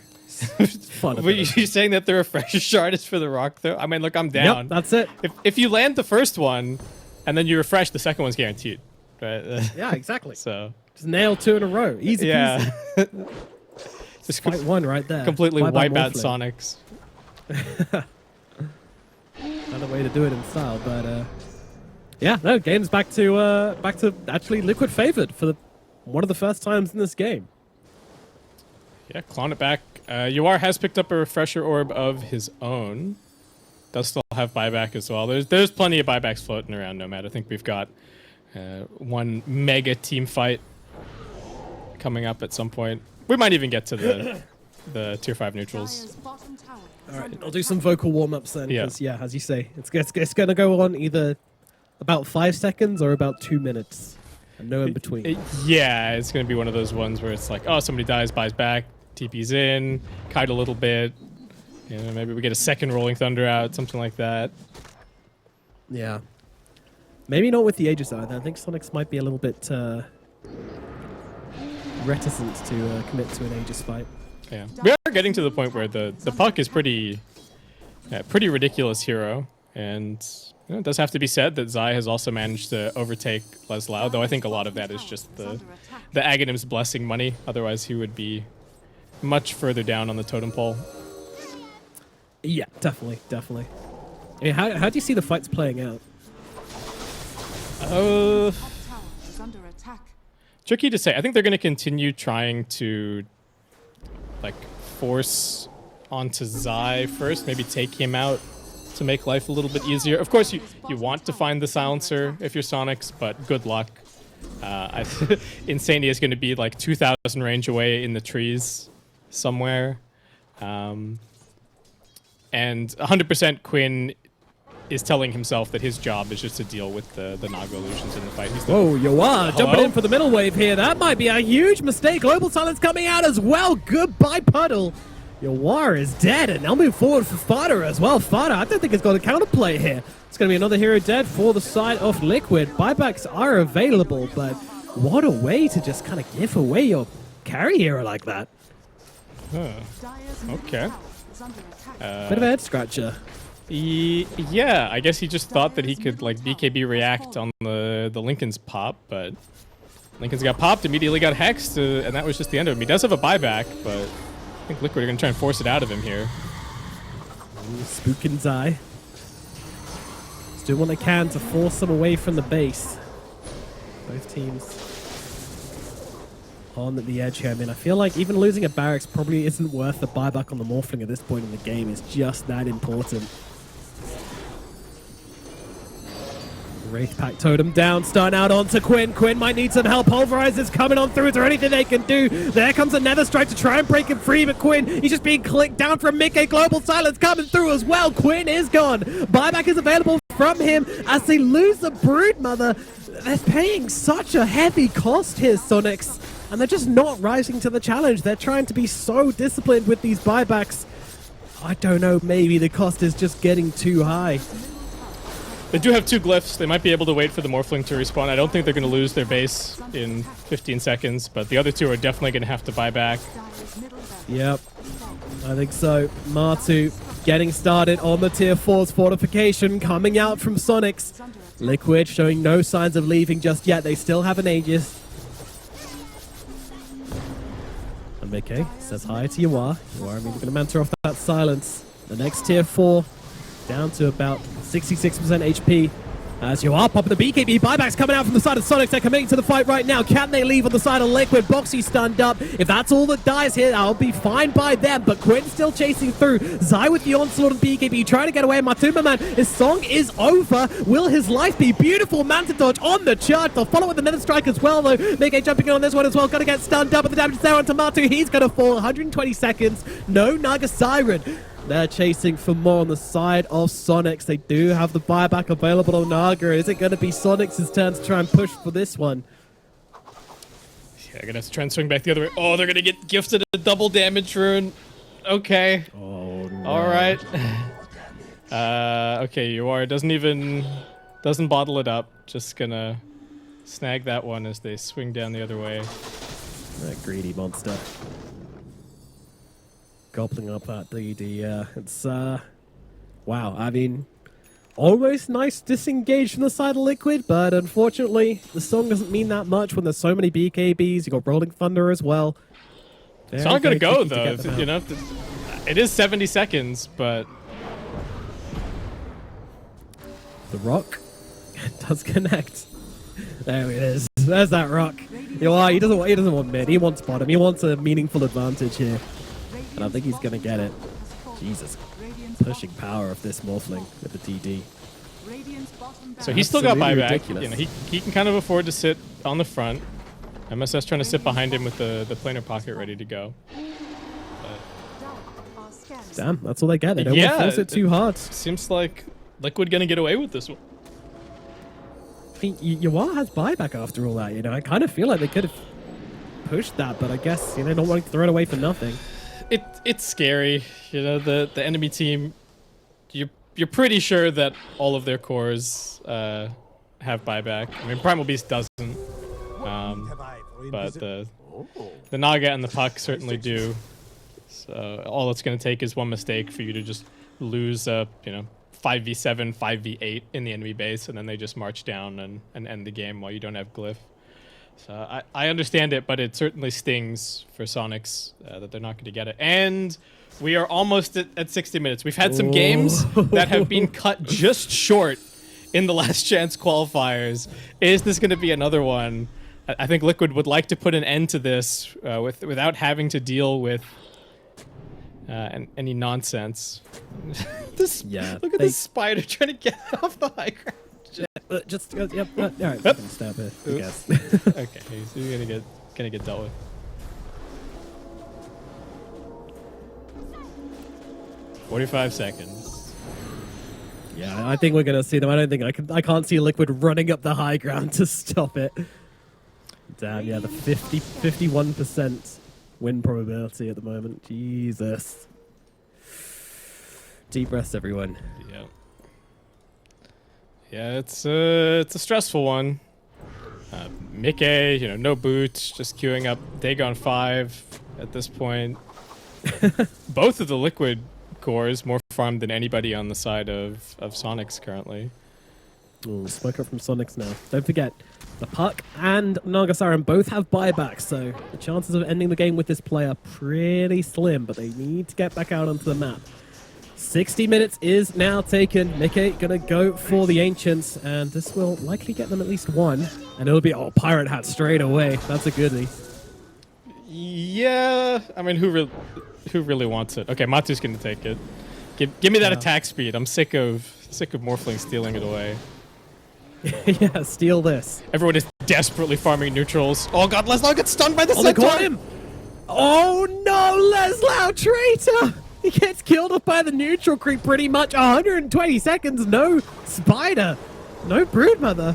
It's fun. Were you saying that the Refresher shard is for the rock throw? I mean, look, I'm down. Yep, that's it. If you land the first one, and then you refresh, the second one's guaranteed, right? Yeah, exactly. So Just nail 2 in a row. Easy yeah, peasy. just Fight 1 right there. completely Bye-bye wipe out Morphling. Soniqs. Another way to do it in style, but yeah, no, game's back to actually Liquid favored for one of the first times in this game. Yeah, clawing it back. Yuar has picked up a Refresher orb of his own. Does still have buyback as well. There's plenty of buybacks floating around, Nomad. I think we've got one mega team fight coming up at some point. We might even get to the tier 5 neutrals. All right, I'll do some vocal warm-ups then, Yeah. because yeah, as you say, it's going to go on either about 5 seconds or about 2 minutes, and no in between. Yeah, it's going to be one of those ones where it's like, oh, somebody dies, buys back, TP's in, kite a little bit. You know, maybe we get a second Rolling Thunder out, something like that. Yeah. Maybe not with the Aegis either. I think Soniqs might be a little bit reticent to commit to an Aegis fight. Yeah, we are getting to the point where the puck is pretty ridiculous hero, and it does have to be said that Zai has also managed to overtake Leslau, though I think a lot of that is just the Aghanim's blessing money. Otherwise, he would be much further down on the totem pole. Yeah, definitely. I mean, how do you see the fights playing out? Tricky to say. I think they're going to continue trying to force onto Zai first, maybe take him out to make life a little bit easier. Of course, you want to find the silencer if you're Soniqs, but good luck. Insania is going to be like 2,000 range away in the trees somewhere. And 100% Quinn is telling himself that his job is just to deal with the Naga illusions in the fight. Whoa, you are jumping in for the middle wave here. That might be a huge mistake. Global Silence coming out as well. Goodbye, Puddle. Yawar is dead, and now move forward for Fada as well. Fada, I don't think it's got a counterplay here. It's going to be another hero dead for the side of Liquid. Buybacks are available, but what a way to just kind of give away your carry hero like that. Okay. Bit of a head scratcher. Yeah, I guess he just thought that he could BKB react on the Lincoln's pop, but Lincoln's got popped, immediately got hexed, and that was just the end of him. He does have a buyback, but I think Liquid are going to try and force it out of him here. Spookin's eye. Just doing what they can to force them away from the base. Both teams on the edge here. I mean, I feel like even losing a barracks probably isn't worth the buyback on the Morphling at this point in the game. It's just that important. Wraith Pack Totem down, stun out onto Quinn. Quinn might need some help. Pulverize is coming on through. Is there anything they can do? There comes a Nether Strike to try and break him free, but Quinn, he's just being clicked down from Mickey. Global Silence coming through as well. Quinn is gone. Buyback is available from him as they lose the Broodmother. They're paying such a heavy cost here, Soniqs, and they're just not rising to the challenge. They're trying to be so disciplined with these buybacks. I don't know, maybe the cost is just getting too high. They do have 2 glyphs. They might be able to wait for the Morphling to respawn. I don't think they're going to lose their base in 15 seconds, but the other 2 are definitely going to have to buy back. Yep, I think so. Martu getting started on the tier 4's fortification, coming out from Soniqs. Liquid showing no signs of leaving just yet. They still have an Aegis. And Mickey says hi to Yawar. Yawar immediately going to mentor off that silence. The next tier 4 down to about 66% HP. As you are popping the BKB, buybacks coming out from the side of Soniqs. They're committing to the fight right now. Can they leave on the side of Liquid? Boxy stunned up. If that's all that dies here, I'll be fine by them. But Quinn's still chasing through. Zai with the onslaught of BKB, trying to get away. Matumba Man, his song is over. Will his life be? Beautiful Manta Dodge on the charge. They'll follow with another strike as well, though. Mickey jumping in on this one as well. Gonna get stunned up, but the damage is there onto Matu. He's gonna fall. 120 seconds. No Naga Siren. They're chasing for more on the side of Soniqs. They do have the buyback available on Naga. Is it going to be Soniqs' turn to try and push for this one? Yeah, they're going to try and swing back the other way. Oh, they're going to get gifted a double damage rune. Okay. Oh, no. All right. Okay, doesn't bottle it up. Just going to snag that one as they swing down the other way. That greedy monster. Gobbling up that DD, it's, wow, I mean, almost nice disengage from the side of Liquid, but unfortunately, the song doesn't mean that much when there's so many BKBs. You got Rolling Thunder as well. It's not going to go, though, you know, it is 70 seconds, but... The rock does connect. There it is. There's that rock. You know, he doesn't want mid, he wants bottom. He wants a meaningful advantage here. And I think he's going to get it. Jesus. Pushing power of this Morphling with the DD. So he's still got buyback. Ridiculous. You know, he can kind of afford to sit on the front. MSS trying to sit behind him with the planar pocket ready to go. Damn, that's all they get. They don't want to force it too hard. Seems like Liquid going to get away with this one. I mean, Yawar has buyback after all that, you know. I kind of feel like they could have pushed that, but I guess, you know, don't want to throw it away for nothing. It's scary, you know. The enemy team, you're pretty sure that all of their cores have buyback. I mean, Primal Beast doesn't, but the Naga and the Puck certainly do. So all it's going to take is one mistake for you to just lose a 5v7, 5v8 in the enemy base, and then they just march down and end the game while you don't have glyph. So I understand it, but it certainly stings for Soniqs that they're not going to get it. And we are almost at 60 minutes. We've had some games that have been cut just short in the last chance qualifiers. Is this going to be another one? I think Liquid would like to put an end to this without having to deal with any nonsense. Look at this spider trying to get off the high ground. All right, I can stab here, I guess. Okay, so you're gonna get dealt with. "45 seconds. Yeah, I think we're gonna see them. I can't see Liquid running up the high ground to stop it. Damn, yeah, the 51% win probability at the moment. Jesus. Deep breaths, everyone. Yeah. Yeah, it's a stressful one. Mickey, no boots, just queuing up Dagon 5 at this point. Both of the Liquid cores more farmed than anybody on the side of Soniqs currently. Ooh, smoke up from Soniqs now. Don't forget, the Puck and Naga Siren both have buybacks, so the chances of ending the game with this play are pretty slim, but they need to get back out onto the map. 60 minutes is now taken. Mickey gonna go for the Ancients, and this will likely get them at least one. And it'll be, Pirate Hat straight away. That's a goodie. Yeah, I mean, who really wants it? Okay, Matu's gonna take it. Give me that attack speed. I'm sick of Morphling stealing it away. Yeah, steal this. Everyone is desperately farming neutrals. Oh god, Leslau gets stunned by the Oh, they centaur! caught him! Oh no, Leslau traitor! He gets killed off by the neutral creep pretty much. 120 seconds, no spider, no broodmother.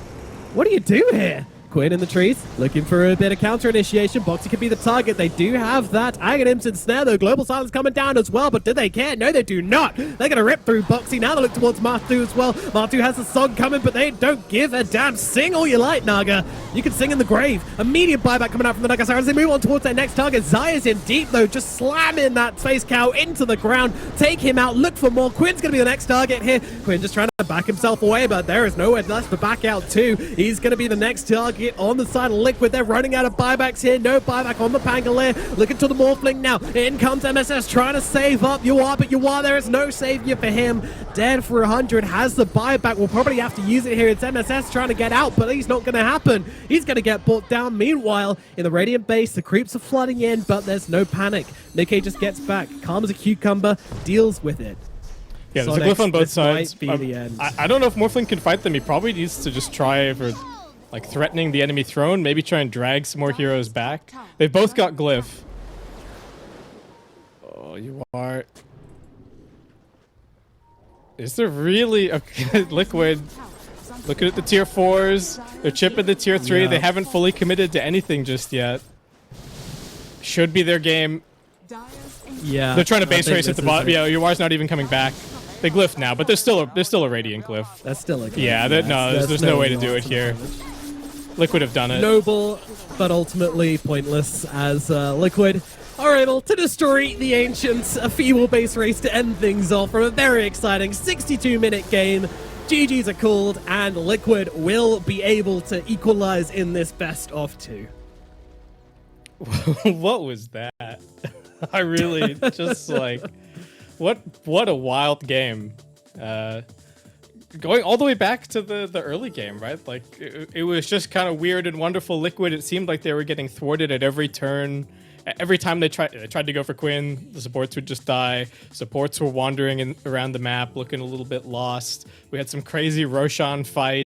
What do you do here? Quinn in the trees, looking for a bit of counter initiation. Boxy could be the target. They do have that Aghanim's and Snare, though. Global Silence coming down as well, but do they care? No, they do not. They're going to rip through Boxy. Now they look towards Martu as well. Martu has a song coming, but they don't give a damn. Sing all you like, Naga. You can sing in the grave. Immediate buyback coming out from the Nagasara as they move on towards their next target. Zaya's in deep, though, just slamming that face cow into the ground. Take him out. Look for more. Quinn's going to be the next target here. Quinn just trying to back himself away, but there is nowhere left to back out to. He's going to be the next target on the side of Liquid. They're running out of buybacks here. No buyback on the Pangolier. Looking to the Morphling now. In comes MSS trying to save up. You are, but you are. There is no savior for him. Dead for 100. Has the buyback. We'll probably have to use it here. It's MSS trying to get out, but he's not going to happen. He's going to get brought down. Meanwhile, in the Radiant base, the creeps are flooding in, but there's no panic. Nikkei just gets back. Calm as a cucumber. Deals with it. Yeah, there's a Soniqs, glyph on both this might sides. be the end. I don't know if Morphling can fight them. He probably needs to just try for like threatening the enemy throne, maybe try and drag some more heroes back. They've both got glyph. Oh, you are. Is there really okay, Liquid? Looking at the tier 4s. They're chipping the tier 3. Yeah. They haven't fully committed to anything just yet. Should be their game. Yeah. They're trying to I base think race at this the is bottom. it. Yeah, Yuar's not even coming back. They glyph now, but there's still a radiant glyph. That's still a good Yeah, there's no way to do it here. Liquid have done it. Noble, but ultimately pointless as Liquid are able to destroy the Ancients. A feeble base race to end things off from a very exciting 62-minute game. GG's are called, and Liquid will be able to equalize in this best of 2. What was that? I really just like what a wild game. Going all the way back to the early game, right? Like it was just kind of weird and wonderful. Liquid, it seemed like they were getting thwarted at every turn. Every time they tried to go for Quinn, the supports would just die. Supports were wandering around the map, looking a little bit lost. We had some crazy Roshan fight.